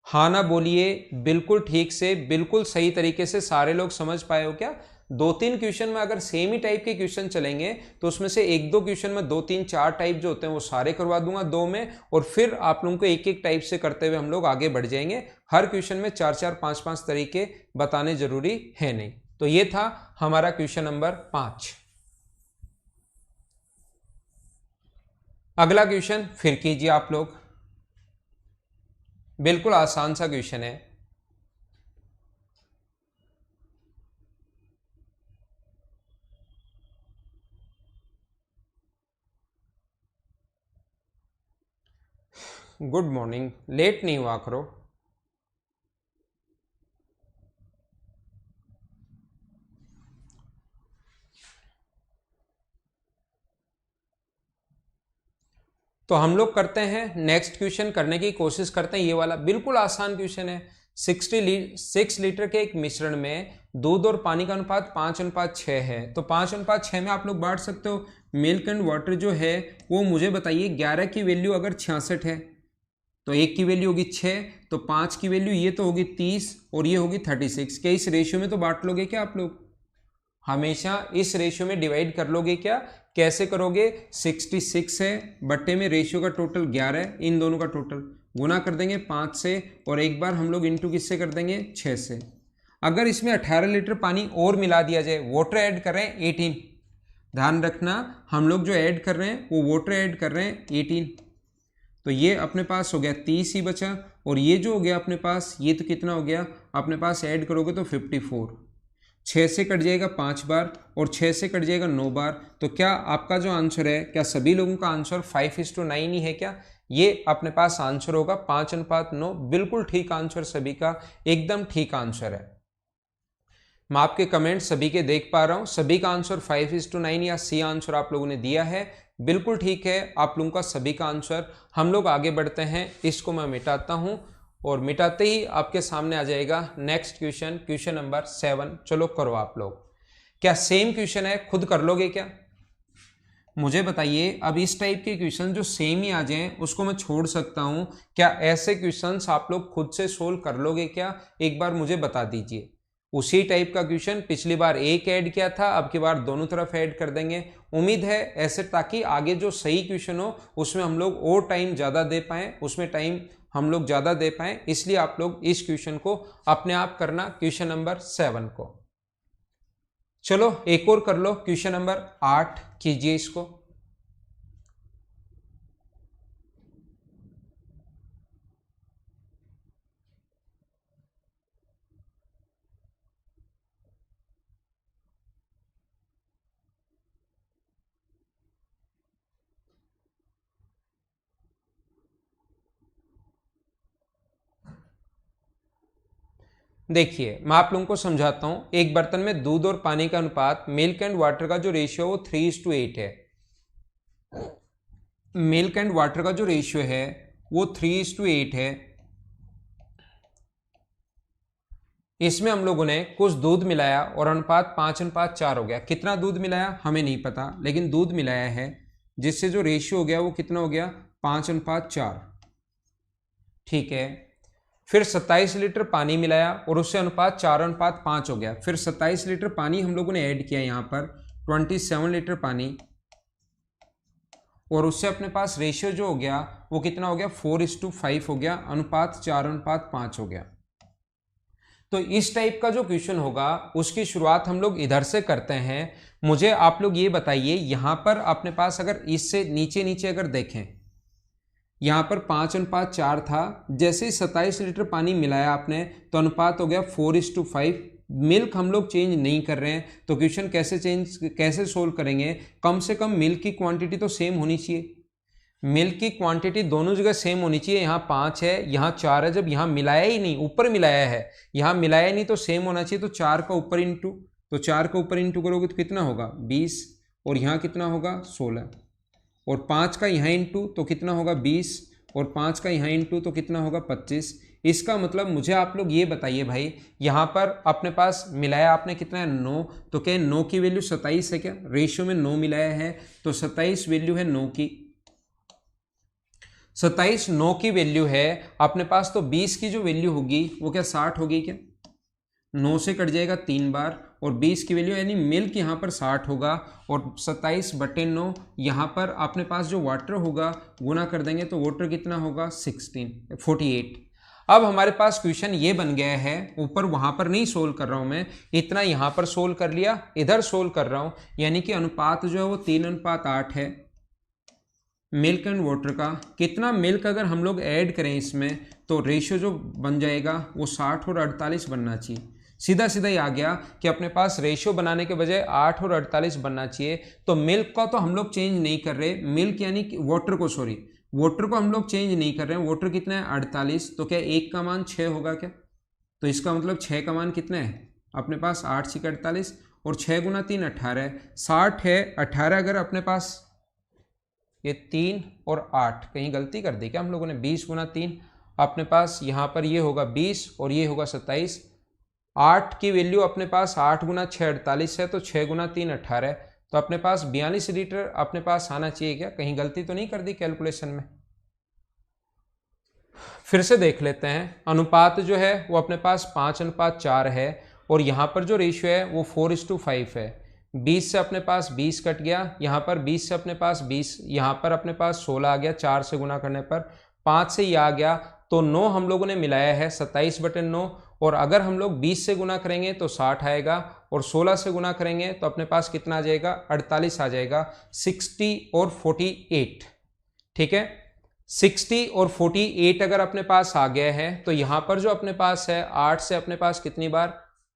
हाँ ना बोलिए, बिल्कुल ठीक से, बिल्कुल सही तरीके से सारे लोग समझ पाए हो क्या? 2-3 क्वेश्चन में अगर सेम ही टाइप के क्वेश्चन चलेंगे तो उसमें से 1-2 क्वेश्चन में 2-3-4 टाइप जो होते हैं वो सारे करवा दूंगा 2 में, और फिर आप लोगों को एक एक टाइप से करते हुए हम लोग आगे बढ़ जाएंगे। हर क्वेश्चन में 4-4 5-5 तरीके बताने जरूरी है नहीं। तो ये था हमारा क्वेश्चन नंबर 5। अगला क्वेश्चन फिर कीजिए आप लोग, बिल्कुल आसान सा क्वेश्चन है। गुड मॉर्निंग, लेट नहीं हुआ करो। तो हम लोग करते हैं नेक्स्ट क्वेश्चन करने की कोशिश करते हैं। ये वाला बिल्कुल आसान क्वेश्चन है। 6 लीटर के एक मिश्रण में दूध और पानी का अनुपात 5:6 है, तो 5:6 में आप लोग बांट सकते हो। मिल्क एंड वाटर जो है वो मुझे बताइए 11 की वैल्यू अगर 66 है तो 1 की वैल्यू होगी 6, तो 5 की वैल्यू ये तो होगी 30 और ये होगी 36। क्या इस रेशियो में तो बांट लोगे क्या आप लोग? हमेशा इस रेशियो में डिवाइड कर लोगे क्या? कैसे करोगे? 66 है, बट्टे में रेशियो का टोटल 11 है, इन दोनों का टोटल गुना कर देंगे 5 से, और एक बार हम लोग इंटू किससे कर देंगे? 6 से। अगर इसमें 18 लीटर पानी और मिला दिया जाए, वाटर ऐड कर रहे हैं 18, ध्यान रखना हम लोग जो ऐड कर रहे हैं वो वाटर ऐड कर रहे हैं 18, तो ये अपने पास हो गया 30 ही बचा, और ये जो हो गया अपने पास ये तो कितना हो गया अपने पास, ऐड करोगे तो 54। 6 से कट जाएगा 5 बार और 6 से कट जाएगा 9 बार, तो क्या आपका जो आंसर है, क्या सभी लोगों का आंसर 5:9 ही है क्या? ये अपने पास आंसर होगा 5:9। बिल्कुल ठीक आंसर सभी का, एकदम ठीक आंसर है। मैं आपके कमेंट सभी के देख पा रहा हूं, सभी का आंसर 5:9 या सी आंसर आप लोगों ने दिया है, बिल्कुल ठीक है आप लोगों का सभी का आंसर। हम लोग आगे बढ़ते हैं, इसको मैं मिटाता हूं और मिटाते ही आपके सामने आ जाएगा नेक्स्ट क्वेश्चन, क्वेश्चन नंबर 7। चलो करो आप लोग। क्या सेम क्वेश्चन है, खुद कर लोगे क्या? मुझे बताइए, अब इस टाइप के क्वेश्चन जो सेम ही आ जाएं उसको मैं छोड़ सकता हूं, क्या ऐसे क्वेश्चंस आप लोग खुद से सोल्व कर लोगे क्या? एक बार मुझे बता दीजिए। उसी टाइप का क्वेश्चन पिछली बार एक ऐड किया था, अब की बार दोनों तरफ ऐड कर देंगे। उम्मीद है ऐसे, ताकि आगे जो सही क्वेश्चन हो उसमें हम लोग और टाइम ज़्यादा दे पाएँ, उसमें टाइम हम लोग ज़्यादा दे पाएँ, इसलिए आप लोग इस क्वेश्चन को अपने आप करना, क्वेश्चन नंबर 7 को। चलो एक और कर लो, क्वेश्चन नंबर 8 कीजिए इसको। देखिए मैं आप लोगों को समझाता हूं। एक बर्तन में दूध और पानी का अनुपात, मिल्क एंड वाटर का जो रेशियो वो 3:8 है। मिल्क एंड वाटर का जो रेशियो है वो 3:8 है। इसमें हम लोगों ने कुछ दूध मिलाया और अनुपात 5:4 हो गया। कितना दूध मिलाया हमें नहीं पता, लेकिन दूध मिलाया है, जिससे जो रेशियो हो गया वो कितना हो गया? 5:4। ठीक है, फिर 27 लीटर पानी मिलाया और उससे अनुपात 4:5 हो गया। फिर 27 लीटर पानी हम लोगों ने ऐड किया यहाँ पर 27 लीटर पानी, और उससे अपने पास रेशियो जो हो गया वो कितना हो गया 4:5 हो गया, अनुपात 4:5 हो गया। तो इस टाइप का जो क्वेश्चन होगा उसकी शुरुआत हम लोग इधर से करते हैं। मुझे आप लोग ये बताइए, यहां पर अपने पास अगर इससे नीचे नीचे अगर देखें, यहां पर 5:4 था, जैसे ही 27 लीटर पानी मिलाया आपने तो अनुपात हो गया 4:5। मिल्क हम लोग चेंज नहीं कर रहे हैं तो क्वेश्चन कैसे सोल्व करेंगे? कम से कम मिल्क की क्वांटिटी तो सेम होनी चाहिए, मिल्क की क्वांटिटी दोनों जगह सेम होनी चाहिए। यहाँ 5 है, यहाँ 4 है, जब यहाँ मिलाया ही नहीं, ऊपर मिलाया है, यहाँ मिलाया नहीं तो सेम होना चाहिए। तो 4 का ऊपर इंटू, तो 4 का ऊपर इंटू करोगे तो कितना होगा 20, और यहाँ कितना होगा 16, और 5 का यहाँ इंटू तो कितना होगा 20, और 5 का यहाँ इंटू तो कितना होगा 25। इसका मतलब मुझे आप लोग ये बताइए भाई, यहाँ पर अपने पास मिलाया आपने कितना है 9, तो क्या 9 की वैल्यू 27 है? क्या रेशियो में 9 मिलाया है तो 27 वैल्यू है 9 की, 27 9 की वैल्यू है अपने पास। तो 20 की जो वैल्यू होगी वो क्या 60 होगी? क्या 9 से कट जाएगा 3 बार, और 20 की वैल्यू यानी मिल्क यहाँ पर 60 होगा, और 27/9 यहाँ पर अपने पास जो वाटर होगा गुना कर देंगे तो वाटर कितना होगा 48। अब हमारे पास क्वेश्चन ये बन गया है, ऊपर वहां पर नहीं सोल्व कर रहा हूं मैं, इतना यहां पर सोल्व कर लिया, इधर सोल्व कर रहा हूं, यानी कि अनुपात जो है वो 3:8 है मिल्क एंड वाटर का। कितना मिल्क अगर हम लोग ऐड करें इसमें तो रेशियो जो बन जाएगा वो 60 और 48 बनना चाहिए। सीधा सीधा ही आ गया कि अपने पास रेशियो बनाने के बजाय 8 और 48 बनना चाहिए। तो मिल्क का तो हम लोग चेंज नहीं कर रहे, मिल्क यानी कि वाटर को, सॉरी वाटर को हम लोग चेंज नहीं कर रहे हैं। वाटर कितना है 48, तो क्या 1 का मान 6 होगा क्या? तो इसका मतलब 6 का मान कितना है अपने पास 8 6 48, और 6 गुना 3 18 है, 60 है 18 अगर अपने पास, ये 3 और 8 कहीं गलती कर दी क्या हम लोगों ने? 20 गुना 3 अपने पास यहाँ पर ये होगा 20 और ये होगा 27। 8 की वैल्यू अपने पास 8 गुना 6 48 है, तो 6 गुना 3 18 है, तो अपने पास 42 लीटर अपने पास आना चाहिए। क्या कहीं गलती तो नहीं कर दी कैलकुलेशन में? फिर से देख लेते हैं। अनुपात जो है वो अपने पास 5:4 है, और यहाँ पर जो रेशियो है वो 4:5 है। 20 से अपने पास 20 कट गया, यहाँ पर 20 से अपने पास 20, यहाँ पर अपने पास 16 आ गया, 4 से गुना करने पर 5 से ये आ गया, तो 9 हम लोगों ने मिलाया है 27/9, और अगर हम लोग 20 से गुना करेंगे तो 60 आएगा, और 16 से गुना करेंगे तो अपने पास कितना आ जाएगा 48 आ जाएगा। 60 और 48, ठीक है, 60 और 48 अगर अपने पास आ गया है तो यहाँ पर जो अपने पास है 8 से अपने पास कितनी बार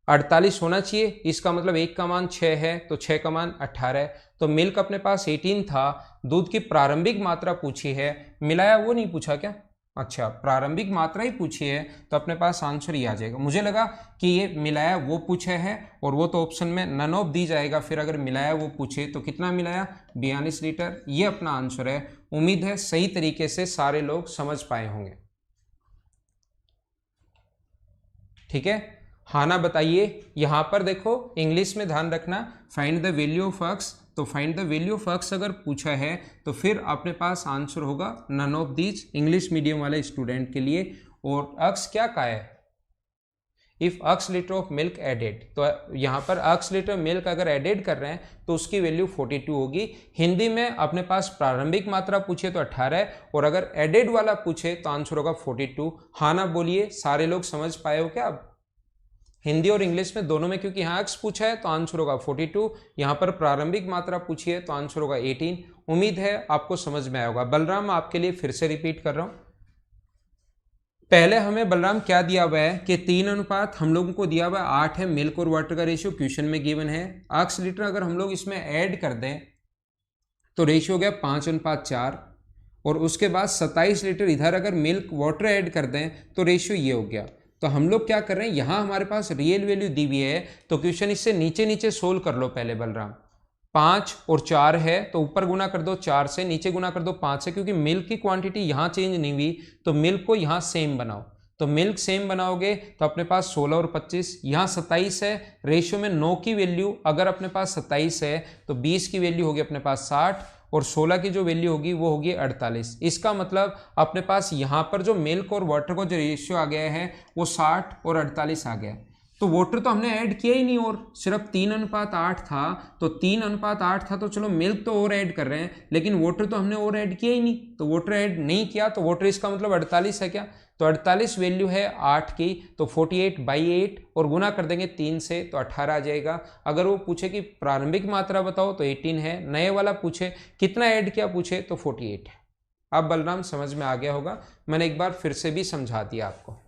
48 होना चाहिए। इसका मतलब 1 का मान 6 है तो 6 का मान 18 है। तो मिल्क अपने पास 18 था। दूध की प्रारंभिक मात्रा पूछी है, मिलाया वो नहीं पूछा क्या? अच्छा, प्रारंभिक मात्रा ही पूछी है, तो अपने पास आंसर ही आ जाएगा। मुझे लगा कि ये मिलाया वो पूछे है, और वो तो ऑप्शन में नन ऑफ दी जाएगा, फिर अगर मिलाया वो पूछे तो कितना मिलाया 42 लीटर। ये अपना आंसर है। उम्मीद है सही तरीके से सारे लोग समझ पाए होंगे। ठीक है, हाँ ना बताइए। यहां पर देखो इंग्लिश में ध्यान रखना, find the value of x, तो find the value of x अगर पूछा है तो फिर अपने पास आंसर होगा none of these, English medium वाले स्टूडेंट के लिए। और x क्या का है? If x litre of milk added, तो यहाँ पर x लीटर मिल्क अगर एडेड कर रहे हैं तो उसकी वैल्यू 42 होगी। हिंदी में अपने पास प्रारंभिक मात्रा पूछे तो 18 है, और अगर एडेड वाला पूछे तो आंसर होगा 42। हाँ ना बोलिए, सारे लोग समझ पाए हो क्या अब? हिंदी और इंग्लिश में दोनों में, क्योंकि यहाँ x पूछा है तो आंसर होगा 42, यहाँ पर प्रारंभिक मात्रा पूछी है तो आंसर होगा 18। उम्मीद है आपको समझ में आया होगा। बलराम आपके लिए फिर से रिपीट कर रहा हूं। पहले हमें बलराम क्या दिया हुआ है कि 3 अनुपात हम लोगों को दिया हुआ है 8 है मिल्क और वाटर का रेशियो, क्वेश्चन में गिवन है। x लीटर अगर हम लोग इसमें ऐड कर दें तो रेशियो हो गया 5:4, और उसके बाद 27 लीटर इधर अगर मिल्क वाटर ऐड कर दें तो रेशियो ये हो गया। तो हम लोग क्या कर रहे हैं, यहां हमारे पास रियल वैल्यू दी हुई है, तो क्वेश्चन इससे नीचे नीचे सोल्व कर लो पहले बलराम। 5 और 4 है तो ऊपर गुना कर दो 4 से, नीचे गुना कर दो 5 से, क्योंकि मिल्क की क्वांटिटी यहां चेंज नहीं हुई तो मिल्क को यहां सेम बनाओ। तो मिल्क सेम बनाओगे तो अपने पास 16 और 25, यहाँ 27 है, रेशियो में 9 की वैल्यू अगर अपने पास 27 है तो 20 की वैल्यू होगी अपने पास 60, और 16 की जो वैल्यू होगी वो होगी 48। इसका मतलब अपने पास यहाँ पर जो मिल्क और वाटर का जो रेशियो आ गया है वो 60 और 48 आ गया है। तो वाटर तो हमने ऐड किया ही नहीं, और सिर्फ 3:8 था, तो 3:8 था तो चलो मिल्क तो और ऐड कर रहे हैं, लेकिन वाटर तो हमने और ऐड किया ही नहीं, तो वाटर ऐड नहीं किया तो वाटर इसका मतलब 48 है क्या? तो 48 वैल्यू है 8 की, तो 48/8 और गुना कर देंगे 3 से तो 18 आ जाएगा। अगर वो पूछे कि प्रारंभिक मात्रा बताओ तो 18 है, नए वाला पूछे कितना ऐड किया पूछे तो 48 है। अब बलराम समझ में आ गया होगा, मैंने एक बार फिर से भी समझा दिया आपको।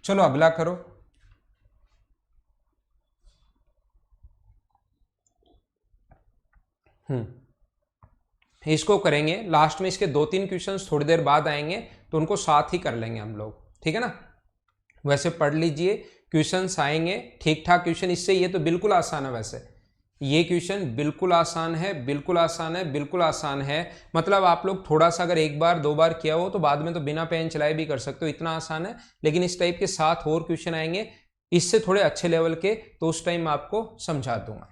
चलो अगला करो। इसको करेंगे लास्ट में, इसके 2-3 क्वेश्चंस थोड़ी देर बाद आएंगे तो उनको साथ ही कर लेंगे हम लोग, ठीक है ना। वैसे पढ़ लीजिए, क्वेश्चंस आएंगे ठीक ठाक क्वेश्चन इससे, ये तो बिल्कुल आसान है। वैसे ये क्वेश्चन बिल्कुल आसान है, बिल्कुल आसान है, बिल्कुल आसान है। मतलब आप लोग थोड़ा सा अगर एक बार 2 बार किया हो तो बाद में तो बिना पेन चलाए भी कर सकते हो, इतना आसान है। लेकिन इस टाइप के 7 और क्वेश्चन आएंगे इससे थोड़े अच्छे लेवल के, तो उस टाइम आपको समझा दूंगा।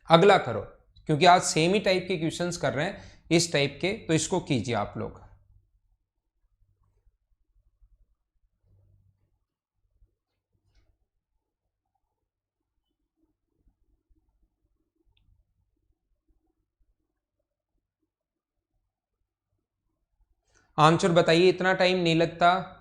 अगला करो, क्योंकि आज सेम ही टाइप के क्वेश्चंस कर रहे हैं इस टाइप के, तो इसको कीजिए आप लोग। आंसर बताइए, इतना टाइम नहीं लगता।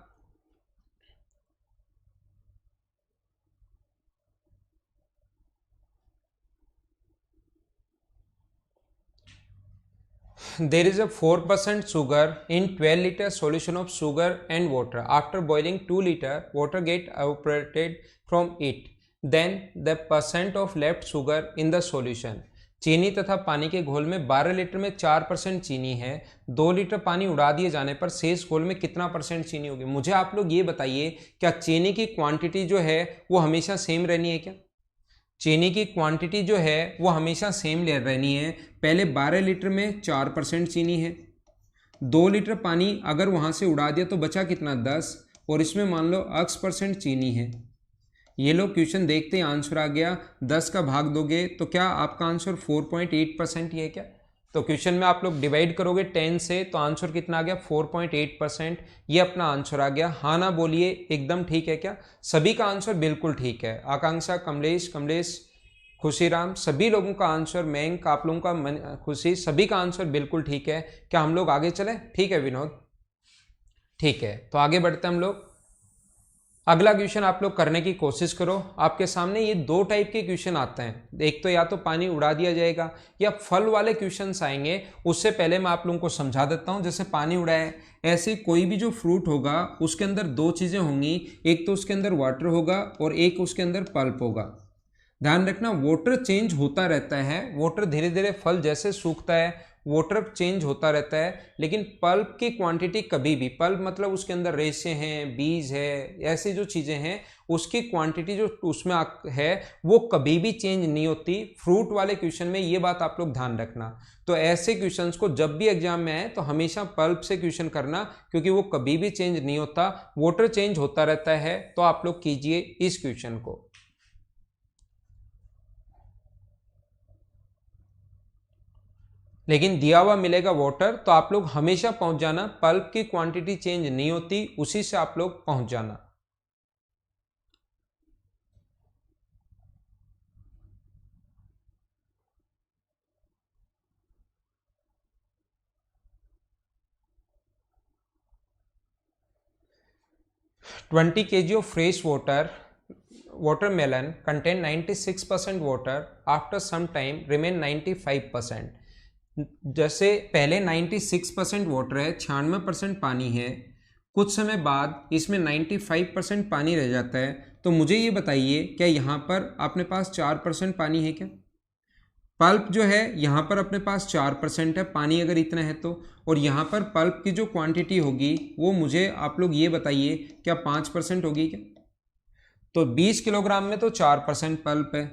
There is a 4% sugar in 12 liter solution of sugar and water. After boiling 2 liter, water get evaporated from it. Then the percent of left sugar in the solution. चीनी तथा पानी के घोल में 12 लीटर में 4% चीनी है, 2 लीटर पानी उड़ा दिए जाने पर शेष घोल में कितना परसेंट चीनी होगी? मुझे आप लोग ये बताइए, क्या चीनी की क्वांटिटी जो है वो हमेशा सेम रहनी है क्या? चीनी की क्वांटिटी जो है वो हमेशा सेम ले रहनी है। पहले 12 लीटर में 4% चीनी है, 2 लीटर पानी अगर वहाँ से उड़ा दिया तो बचा कितना? 10, और इसमें मान लो x% चीनी है। ये लोग क्वेश्चन देखते ही आंसर आ गया, 10 का भाग दोगे तो क्या आपका आंसर 4.8% ही है क्या? तो क्वेश्चन में आप लोग डिवाइड करोगे 10 से तो आंसर कितना आ गया? 4.8%। ये अपना आंसर आ गया। हाँ ना बोलिए, एकदम ठीक है क्या? सभी का आंसर बिल्कुल ठीक है। आकांक्षा, कमलेश, खुशीराम, सभी लोगों का आंसर, मयंक, आप लोगों का खुशी, सभी का आंसर बिल्कुल ठीक है। क्या हम लोग आगे चलें? ठीक है विनोद, ठीक है, तो आगे बढ़ते हैं हम लोग। अगला क्वेश्चन आप लोग करने की कोशिश करो। आपके सामने ये 2 टाइप के क्वेश्चन आते हैं, एक तो या तो पानी उड़ा दिया जाएगा या फल वाले क्वेश्चंस आएंगे। उससे पहले मैं आप लोगों को समझा देता हूं। जैसे पानी उड़ाए, ऐसे कोई भी जो फ्रूट होगा उसके अंदर 2 चीज़ें होंगी, एक तो उसके अंदर वाटर होगा और एक उसके अंदर पल्प होगा। ध्यान रखना, वाटर चेंज होता रहता है, वाटर धीरे धीरे फल जैसे सूखता है वाटर चेंज होता रहता है, लेकिन पल्प की क्वांटिटी कभी भी, पल्प मतलब उसके अंदर रेशे हैं, बीज है, ऐसी जो चीज़ें हैं उसकी क्वांटिटी जो उसमें है वो कभी भी चेंज नहीं होती। फ्रूट वाले क्वेश्चन में ये बात आप लोग ध्यान रखना। तो ऐसे क्वेश्चंस को जब भी एग्जाम में आए तो हमेशा पल्प से क्वेश्चन करना, क्योंकि वो कभी भी चेंज नहीं होता, वाटर चेंज होता रहता है। तो आप लोग कीजिए इस क्वेश्चन को। लेकिन दिया हुआ मिलेगा वाटर, तो आप लोग हमेशा पहुंच जाना, पल्प की क्वांटिटी चेंज नहीं होती, उसी से आप लोग पहुंच जाना। Twenty kg of fresh watermelon contain 96% water, after some time remain 95%। जैसे पहले 96% वाटर है, 96% पानी है, कुछ समय बाद इसमें 95% पानी रह जाता है। तो मुझे ये बताइए, क्या यहाँ पर अपने पास 4% पानी है क्या? पल्प जो है यहाँ पर अपने पास 4% है, पानी अगर इतना है तो, और यहाँ पर पल्प की जो क्वांटिटी होगी वो मुझे आप लोग ये बताइए क्या 5% होगी क्या? तो 20 किलोग्राम में तो 4% पल्प है,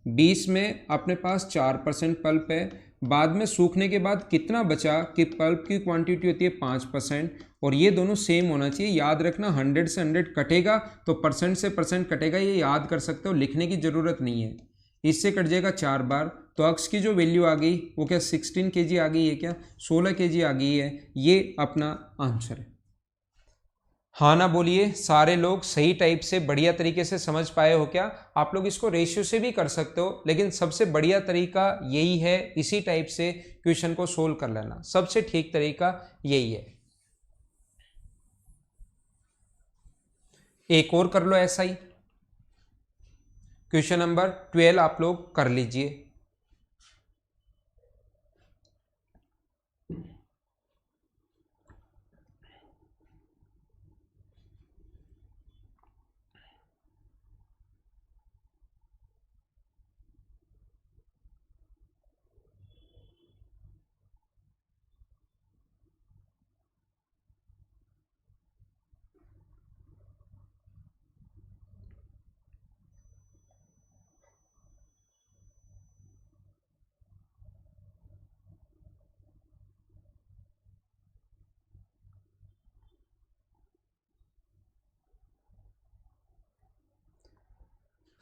20 में अपने पास 4% पल्प है, बाद में सूखने के बाद कितना बचा कि पल्प की क्वांटिटी होती है 5%, और ये दोनों सेम होना चाहिए। याद रखना 100 से 100 कटेगा तो परसेंट से परसेंट कटेगा, ये याद कर सकते हो, लिखने की ज़रूरत नहीं है। इससे कट जाएगा 4 बार, तो अक्स की जो वैल्यू आ गई वो क्या 16 kg आ गई है, क्या 16 kg आ गई है। ये अपना आंसर है। हाँ ना बोलिए, सारे लोग सही टाइप से बढ़िया तरीके से समझ पाए हो क्या? आप लोग इसको रेशियो से भी कर सकते हो, लेकिन सबसे बढ़िया तरीका यही है, इसी टाइप से क्वेश्चन को सोल्व कर लेना, सबसे ठीक तरीका यही है। एक और कर लो ऐसा ही, क्वेश्चन नंबर 12 आप लोग कर लीजिए।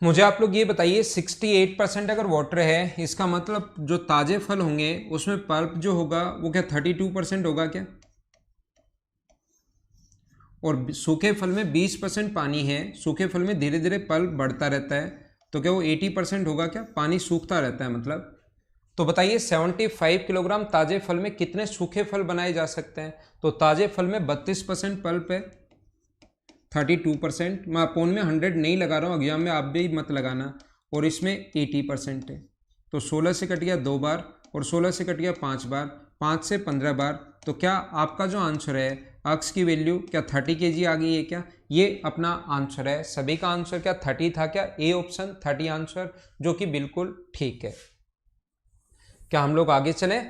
मुझे आप लोग ये बताइए, 68% अगर वाटर है, इसका मतलब जो ताजे फल होंगे उसमें पल्प जो होगा वो क्या 32% होगा क्या? और सूखे फल में 20% पानी है, सूखे फल में धीरे धीरे पल्प बढ़ता रहता है, तो क्या वो 80% होगा क्या? पानी सूखता रहता है मतलब। तो बताइए 75 किलोग्राम ताजे फल में कितने सूखे फल बनाए जा सकते हैं? तो ताजे फल में 32% पल्प है, 32%, मैं अपोन में 100 नहीं लगा रहा हूँ, एग्जाम में आप भी मत लगाना, और इसमें 80% है। तो 16 से कट गया 2 बार, और 16 से कट गया 5 बार, 5 से 15 बार, तो क्या आपका जो आंसर है अक्स की वैल्यू क्या 30 kg आ गई है क्या? ये अपना आंसर है। सभी का आंसर क्या 30 था क्या? ए ऑप्शन 30 आंसर, जो कि बिल्कुल ठीक है। क्या हम लोग आगे चले?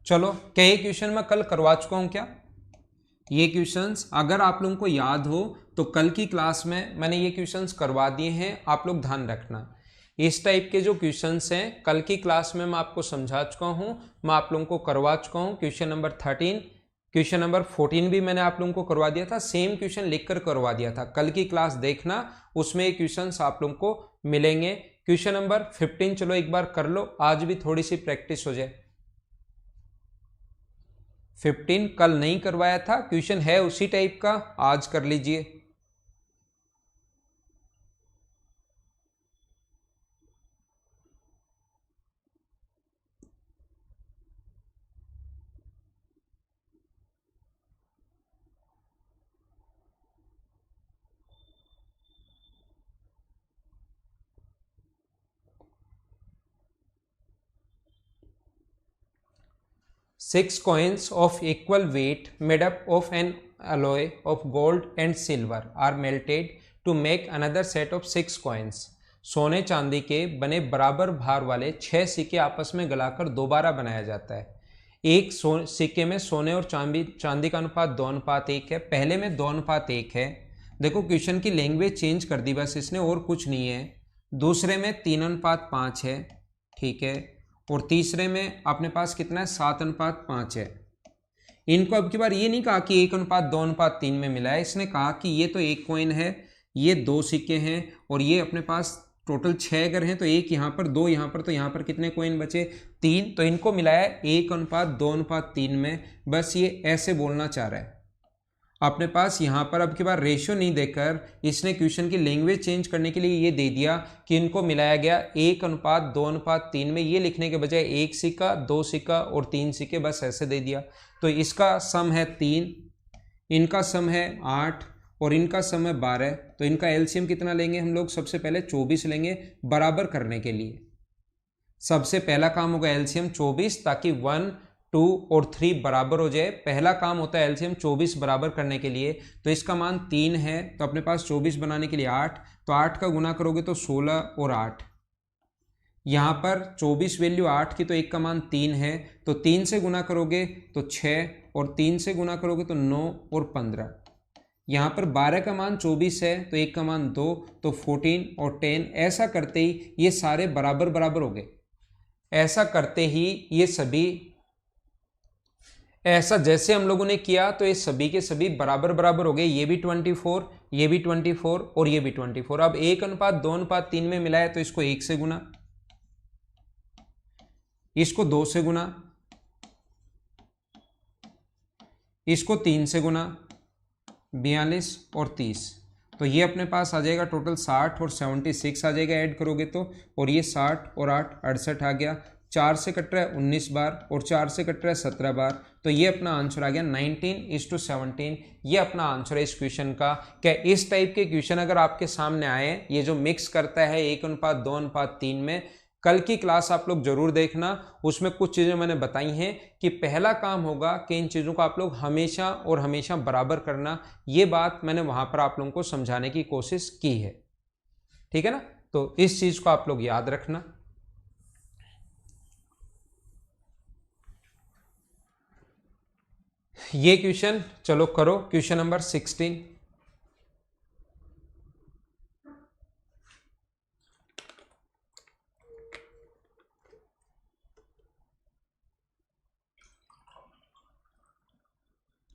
चलो, क्या ये क्वेश्चन मैं कल करवा चुका हूं क्या? ये क्वेश्चंस अगर आप लोगों को याद हो तो कल की क्लास में मैंने ये क्वेश्चंस करवा दिए हैं, आप लोग ध्यान रखना। इस टाइप के जो क्वेश्चंस हैं कल की क्लास में मैं आपको समझा चुका हूं, मैं आप लोगों को करवा चुका हूं। क्वेश्चन नंबर 13, क्वेश्चन नंबर 14 भी मैंने आप लोगों को करवा दिया था, सेम क्वेश्चन लिखकर करवा दिया था। कल की क्लास देखना, उसमें ये क्वेश्चंस आप लोगों को मिलेंगे। क्वेश्चन नंबर 15 चलो एक बार कर लो, आज भी थोड़ी सी प्रैक्टिस हो जाए। 15 कल नहीं करवाया था, क्वेश्चन है उसी टाइप का, आज कर लीजिए। Six coins of equal weight made up of an alloy of gold and silver are melted to make another set of 6 coins. सोने चांदी के बने बराबर भार वाले 6 सिक्के आपस में गलाकर दोबारा बनाया जाता है। एक सिक्के में सोने और चांदी का अनुपात 2:1 है, पहले में 2:1 है। देखो क्वेश्चन की लैंग्वेज चेंज कर दी बस इसने, और कुछ नहीं है। दूसरे में 3:5 है, ठीक है, और तीसरे में अपने पास कितना है 7:5 है। इनको अब की बार ये नहीं कहा कि 1:2:3 में मिला है, इसने कहा कि ये तो एक कॉइन है, ये 2 सिक्के हैं, और ये अपने पास टोटल 6 अगर हैं तो एक यहाँ पर, 2 यहाँ पर, तो यहाँ पर कितने कॉइन बचे 3, तो इनको मिलाया 1:2:3 में। बस ये ऐसे बोलना चाह रहा है। अपने पास यहाँ पर अब की बार रेशियो नहीं देकर इसने क्वेश्चन की लैंग्वेज चेंज करने के लिए ये दे दिया कि इनको मिलाया गया 1:2:3 में। ये लिखने के बजाय 1 सिक्का, 2 सिक्का और 3 सिक्के, बस ऐसे दे दिया। तो इसका सम है 3, इनका सम है 8 और इनका सम है 12। तो इनका एलसीएम कितना लेंगे हम लोग? सबसे पहले 24 लेंगे बराबर करने के लिए। सबसे पहला काम होगा एलसीएम 24, ताकि 1, 2 और 3 बराबर हो जाए। पहला काम होता है एलसीएम 24 बराबर करने के लिए। तो इसका मान 3 है, तो अपने पास 24 बनाने के लिए 8, तो 8 का गुना करोगे तो 16 और 8। यहाँ पर 24 वैल्यू 8 की, तो एक का मान 3 है, तो 3 से गुना करोगे तो 6, और 3 से गुना करोगे तो 9 और 15। यहाँ पर 12 का मान 24 है, तो एक का मान 2, तो 14 और 10। ऐसा करते ही ये सारे बराबर बराबर हो गए। ऐसा करते ही ये सभी ऐसा जैसे हम लोगों ने किया तो ये सभी के सभी बराबर बराबर हो गए, ये भी 24, ये भी 24 और ये भी 24। अब 1:2:3 में मिला है तो इसको 1 से गुना, इसको 2 से गुना, इसको 3 से गुना, 42 और 30। तो ये अपने पास आ जाएगा टोटल 60 और 76 आ जाएगा ऐड करोगे तो। और ये 60 और 8 68 आ गया, 4 से कट रहा है 19 बार और 4 से कट रहा है 17 बार। तो ये अपना आंसर आ गया 19:17। ये अपना आंसर है इस क्वेश्चन का। क्या इस टाइप के क्वेश्चन अगर आपके सामने आए, ये जो मिक्स करता है 1:2:3 में, कल की क्लास आप लोग जरूर देखना। उसमें कुछ चीजें मैंने बताई हैं कि पहला काम होगा कि इन चीजों को आप लोग हमेशा और हमेशा बराबर करना। ये बात मैंने वहां पर आप लोगों को समझाने की कोशिश की है, ठीक है ना। तो इस चीज को आप लोग याद रखना। ये क्वेश्चन चलो करो, क्वेश्चन नंबर 16।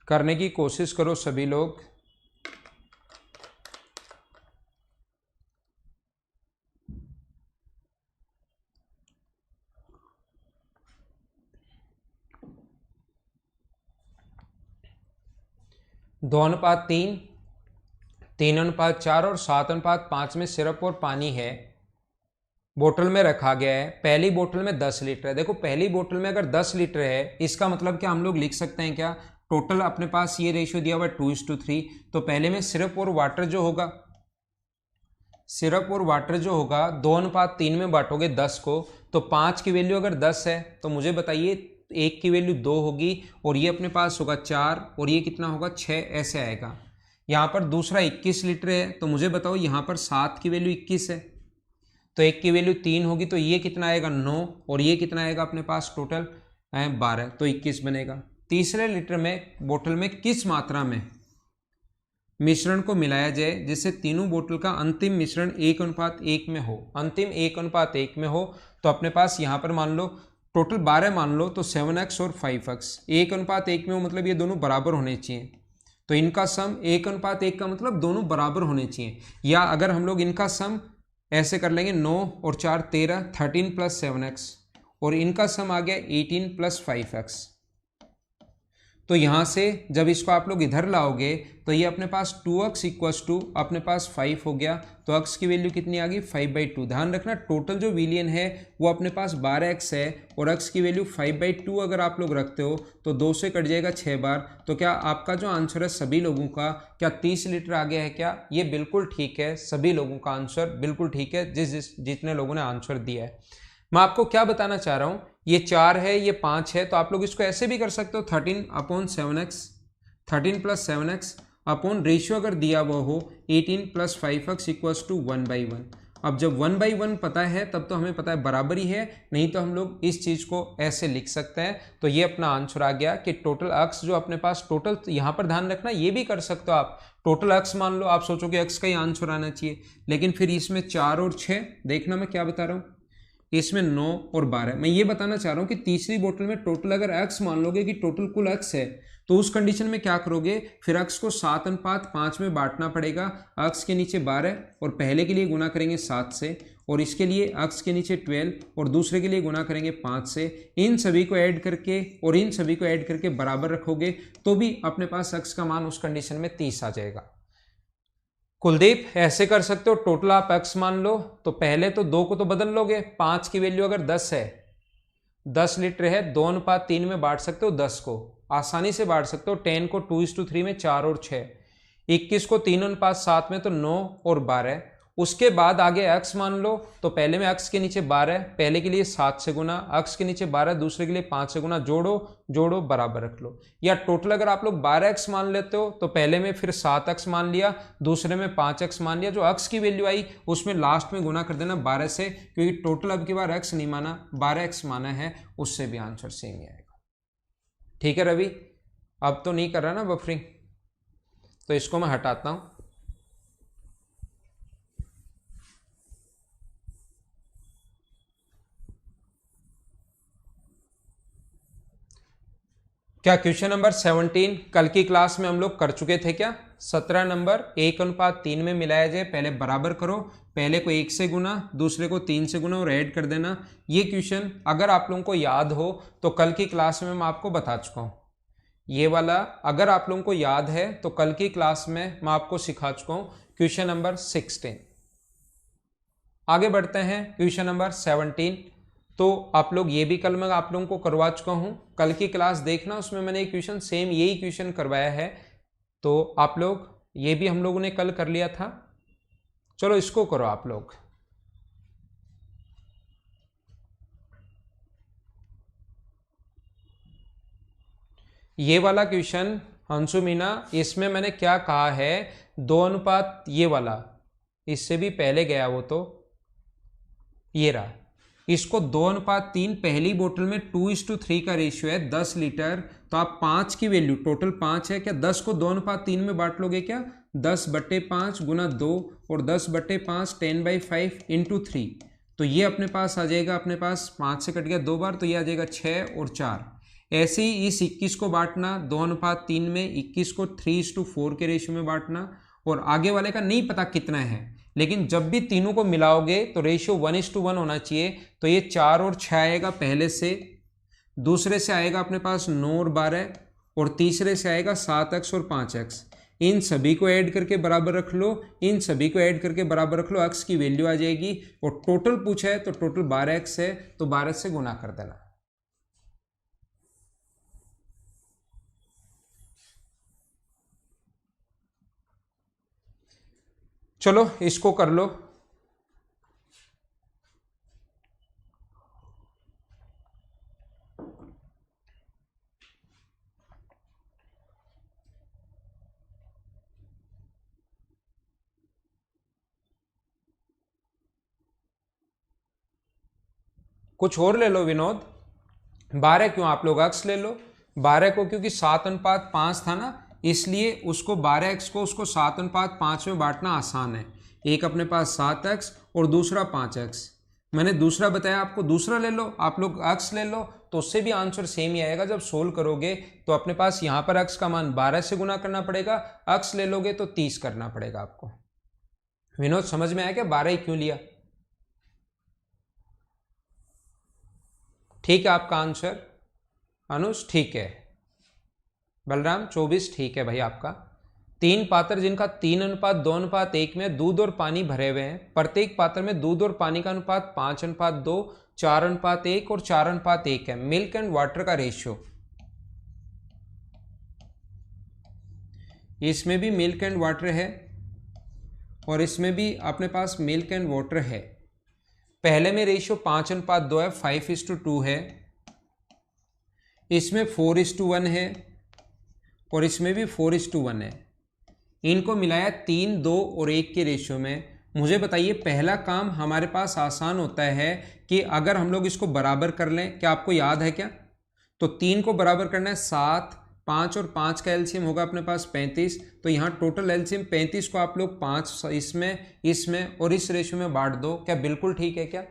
करने की कोशिश करो सभी लोग। दो अनुपात तीन, 3:4 और 7:5 में सिरप और पानी है, बोतल में रखा गया है। पहली बोतल में 10 लीटर है। देखो पहली बोतल में अगर 10 लीटर है, इसका मतलब क्या हम लोग लिख सकते हैं क्या, टोटल अपने पास ये रेशियो दिया हुआ है 2:3। तो पहले में सिरप और वाटर जो होगा, सिरप और वाटर जो होगा 2:3 में बांटोगे 10 को, तो 5 की वैल्यू अगर 10 है तो मुझे बताइए एक की वैल्यू 2 होगी और ये अपने पास होगा 4 और ये कितना होगा 6, ऐसे आएगा। यहाँ पर दूसरा 21 लीटर है, तो मुझे बताओ यहाँ पर 7 की वैल्यू 21 है तो एक की वैल्यू 3 होगी, तो ये कितना आएगा 9 और ये कितना आएगा अपने पास टोटल 12, तो 21 बनेगा। तीसरे लीटर में बोतल में किस मात्रा में मिश्रण को मिलाया जाए जिससे तीनों बोतल का अंतिम मिश्रण 1:1 में हो, अंतिम 1:1 में हो। तो अपने पास यहाँ पर मान लो टोटल 12 मान लो, तो 7x और 5x 1:1 में हो, मतलब ये दोनों बराबर होने चाहिए। तो इनका सम 1:1 का मतलब दोनों बराबर होने चाहिए। या अगर हम लोग इनका सम ऐसे कर लेंगे, 9 और 4 13, 13 + 7x और इनका सम आ गया 18 + 5x। तो यहां से जब इसको आप लोग इधर लाओगे तो ये अपने पास 2x = अपने पास 5 हो गया। तो x की वैल्यू कितनी आ गई 5/2। ध्यान रखना टोटल जो विलियन है वो अपने पास 12x है और x की वैल्यू 5/2 अगर आप लोग रखते हो तो 2 से कट जाएगा 6 बार। तो क्या आपका जो आंसर है सभी लोगों का क्या 30 लीटर आ गया है क्या? ये बिल्कुल ठीक है, सभी लोगों का आंसर बिल्कुल ठीक है जितने लोगों ने आंसर दिया है। मैं आपको क्या बताना चाह रहा हूं, ये 4 है ये 5 है, तो आप लोग इसको ऐसे भी कर सकते हो 13/7x, 13 + 7x अपॉन रेशियो अगर दिया हुआ हो 18 + 5x = 1/1। अब जब 1/1 पता है तब तो हमें पता है बराबर ही है, नहीं तो हम लोग इस चीज को ऐसे लिख सकते हैं। तो ये अपना आंसर आ गया कि टोटल अक्स जो अपने पास टोटल, यहां पर ध्यान रखना ये भी कर सकते हो आप, टोटल अक्स मान लो, आप सोचोगे अक्स का ही आंसर आना चाहिए, लेकिन फिर इसमें 4 और 6, देखना मैं क्या बता रहा हूं, इसमें 9 और 12। मैं ये बताना चाह रहा हूं कि तीसरी बोतल में टोटल अगर x मान लोगे कि टोटल कुल x है, तो उस कंडीशन में क्या करोगे, फिर x को 7:5 में बांटना पड़ेगा। x के नीचे 12 और पहले के लिए गुना करेंगे 7 से, और इसके लिए x के नीचे 12 और दूसरे के लिए गुना करेंगे 5 से। इन सभी को ऐड करके और इन सभी को ऐड करके बराबर रखोगे तो भी अपने पास x का मान उस कंडीशन में 30 आ जाएगा। कुलदीप ऐसे कर सकते हो, टोटल आप x मान लो तो पहले तो 2 को तो बदल लोगे, 5 की वैल्यू अगर 10 है, 10 लीटर है, 2:3 में बांट सकते हो, 10 को आसानी से बांट सकते हो, 10 को 2:3 में 4 और 6, 21 को 3:7 में तो 9 और 12। उसके बाद आगे x मान लो तो पहले में x के नीचे 12, पहले के लिए 7 से गुना, x के नीचे 12 दूसरे के लिए 5 से गुना, जोड़ो जोड़ो बराबर रख लो। या टोटल अगर आप लोग 12x मान लेते हो तो पहले में फिर 7x मान लिया, दूसरे में 5x मान लिया, जो x की वैल्यू आई उसमें लास्ट में गुना कर देना 12 से, क्योंकि टोटल अब की बार x नहीं माना 12x माना है, उससे भी आंसर सेम ही आएगा। ठीक है रवि, अब तो नहीं कर रहा ना बफरिंग, तो इसको मैं हटाता हूं। क्या क्वेश्चन नंबर 17 कल की क्लास में हम लोग कर चुके थे क्या? 17 नंबर 1:3 में मिलाया जाए, पहले बराबर करो, पहले को 1 से गुना, दूसरे को 3 से गुना और ऐड कर देना। ये क्वेश्चन अगर आप लोगों को याद हो तो कल की क्लास में मैं आपको बता चुका हूँ। ये वाला अगर आप लोगों को याद है तो कल की क्लास में मैं आपको सिखा चुका हूँ। Question number 16। आगे बढ़ते हैं क्वेश्चन नंबर 17। तो आप लोग ये भी कल मैं आप लोगों को करवा चुका हूं, कल की क्लास देखना, उसमें मैंने एक क्वेश्चन सेम यही क्वेश्चन करवाया है, तो आप लोग ये भी हम लोगों ने कल कर लिया था। चलो इसको करो आप लोग। ये वाला क्वेश्चन अंशु मीना, इसमें मैंने क्या कहा है, 2:, ये वाला इससे भी पहले गया वो, तो ये रहा, इसको 2:3, पहली बोतल में 2:3 का रेशियो है 10 लीटर, तो आप 5 की वैल्यू, टोटल 5 है क्या, 10 को 2:3 में बांट लोगे क्या, 10/5 गुना 2 और 10/5 10/5 इंटू 3, तो ये अपने पास आ जाएगा, अपने पास 5 से कट गया 2 बार, तो ये आ जाएगा 6 और 4। ऐसे ही इस 21 को बांटना 2:3 में, 21 को 3:4 के रेशियो में बांटना, और आगे वाले का नहीं पता कितना है, लेकिन जब भी तीनों को मिलाओगे तो रेशियो 1:1 होना चाहिए। तो ये 4 और 6 आएगा पहले से, दूसरे से आएगा अपने पास 9 और 12, और तीसरे से आएगा 7x और 5x। इन सभी को ऐड करके बराबर रख लो, इन सभी को ऐड करके बराबर रख लो, x की वैल्यू आ जाएगी, और टोटल पूछा है तो टोटल 12x है, तो 12 से गुना कर देना। चलो इसको कर लो। कुछ और ले लो विनोद। 12 क्यों, आप लोग x ले लो 12 को, क्योंकि 7:5 था ना, इसलिए उसको 12x को उसको 7:5 में बांटना आसान है। एक अपने पास 7x और दूसरा 5x, मैंने दूसरा बताया आपको, दूसरा ले लो, आप लोग x ले लो, तो उससे भी आंसर सेम ही आएगा। जब सोल्व करोगे तो अपने पास यहाँ पर x का मान 12 से गुना करना पड़ेगा, x ले लोगे तो 30 करना पड़ेगा आपको। विनोद समझ में आया क्या 12 क्यों लिया? ठीक है आपका आंसर। अनुज ठीक है, बलराम 24 ठीक है भाई आपका। 3 पात्र जिनका 3:2:1 में दूध और पानी भरे हुए हैं, प्रत्येक पात्र में दूध और पानी का अनुपात 5:2, 4:1 और 4:1 है। मिल्क एंड वाटर का रेशियो, इसमें भी मिल्क एंड वाटर है और इसमें भी अपने पास मिल्क एंड वाटर है। पहले में रेशियो 5:2 है, 5:2 है, इसमें 4:1 है और इसमें भी 4:1 है। इनको मिलाया 3, 2 और 1 के रेशियो में। मुझे बताइए पहला काम हमारे पास आसान होता है कि अगर हम लोग इसको बराबर कर लें, क्या आपको याद है क्या? तो 3 को बराबर करना है 7, 5 और 5 का एलसीएम होगा अपने पास 35, तो यहाँ टोटल एलसीएम 35 को आप लोग 5 इसमें और इस रेशियो में बांट दो। क्या बिल्कुल ठीक है क्या?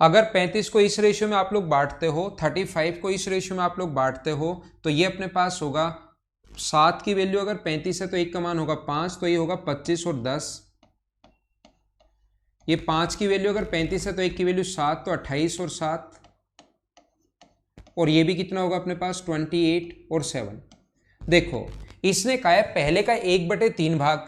अगर 35 को इस रेशियो में आप लोग बांटते हो, 35 को इस रेशियो में आप लोग बांटते हो, तो ये अपने पास होगा 7 की वैल्यू अगर 35 है तो 1 का मान होगा 5, तो ये होगा 25 और 10। ये 5 की वैल्यू अगर 35 है तो 1 की वैल्यू 7, तो 28 और 7, और ये भी कितना होगा अपने पास 28 और 7। देखो इसने कहा है पहले का 1/3 भाग,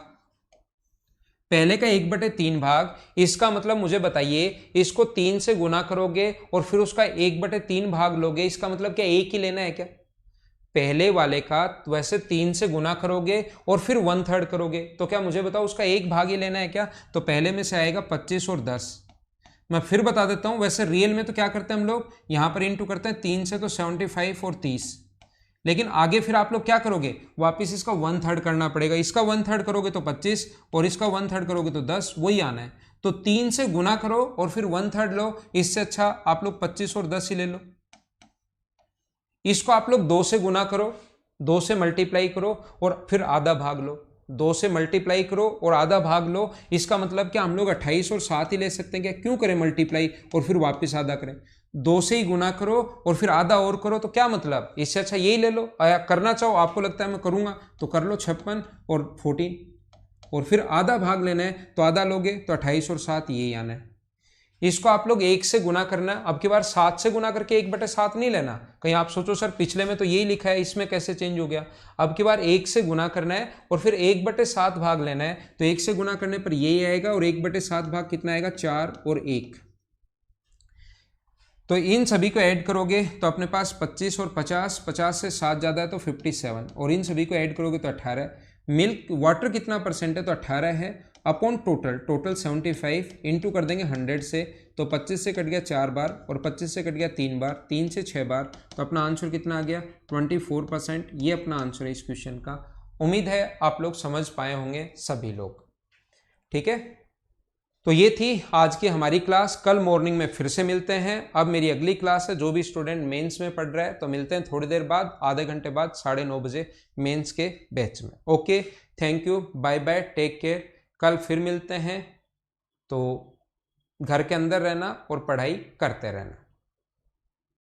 पहले का 1/3 भाग, इसका मतलब मुझे बताइए इसको 3 से गुना करोगे और फिर उसका 1/3 भाग लोगे, इसका मतलब क्या एक ही लेना है क्या? पहले वाले का वैसे 3 से गुना करोगे और फिर 1/3 करोगे, तो क्या मुझे बताओ उसका एक भाग ही लेना है क्या? तो पहले में से आएगा 25 और 10। मैं फिर बता देता हूं, वैसे रियल में तो क्या करते हैं हम लोग, यहां पर इंटू करते हैं 3 से, तो 75 और 30, लेकिन आगे फिर आप लोग क्या करोगे, वापिस इसका 1/3 करना पड़ेगा। इसका 1/3 करोगे तो 25 और इसका 1/3 करोगे तो 10, वही आना है। तो 3 से गुना करो और फिर 1/3 लो, इससे अच्छा आप लोग 25 और 10 ही ले लो। इसको आप लोग 2 से गुना करो, 2 से मल्टीप्लाई करो और फिर आधा भाग लो, 2 से मल्टीप्लाई करो और आधा भाग लो। इसका मतलब क्या हम लोग 28 और 7 ही ले सकते हैं क्या? क्यों करें मल्टीप्लाई और फिर वापस आधा करें? 2 से ही गुना करो और फिर आधा और करो, तो क्या मतलब, इससे अच्छा यही ले लो। करना चाहो, आपको लगता है मैं करूंगा तो कर लो, 56 और 14, और फिर आधा भाग लेना है तो आधा लोगे तो 28 और 7 यही आना है। इसको आप लोग 1 से गुना करना है। अब की बार 7 से गुना करके 1/7 नहीं लेना। कहीं आप सोचो सर पिछले में तो यही लिखा है, इसमें कैसे चेंज हो गया। अब की बार 1 से गुना करना है और फिर 1/7 भाग लेना है, तो 1 से गुना करने पर यही आएगा और 1/7 भाग कितना आएगा, 4 और 1। तो इन सभी को ऐड करोगे तो अपने पास 25 और 50, 50 से 7 ज़्यादा है तो 57, और इन सभी को ऐड करोगे तो 18। मिल्क वाटर कितना परसेंट है, तो 18 है, अपॉन टोटल 75 इंटू कर देंगे 100 से, तो 25 से कट गया 4 बार और 25 से कट गया 3 बार, 3 से 6 बार, तो अपना आंसर कितना आ गया, 24%। ये अपना आंसर है इस क्वेश्चन का। उम्मीद है आप लोग समझ पाए होंगे सभी लोग, ठीक है। तो ये थी आज की हमारी क्लास। कल मॉर्निंग में फिर से मिलते हैं। अब मेरी अगली क्लास है, जो भी स्टूडेंट मेंस में पढ़ रहा है, तो मिलते हैं थोड़ी देर बाद, आधे घंटे बाद 9:30 बजे मेंस के बैच में। Okay, thank you, bye bye, take care. कल फिर मिलते हैं, तो घर के अंदर रहना और पढ़ाई करते रहना।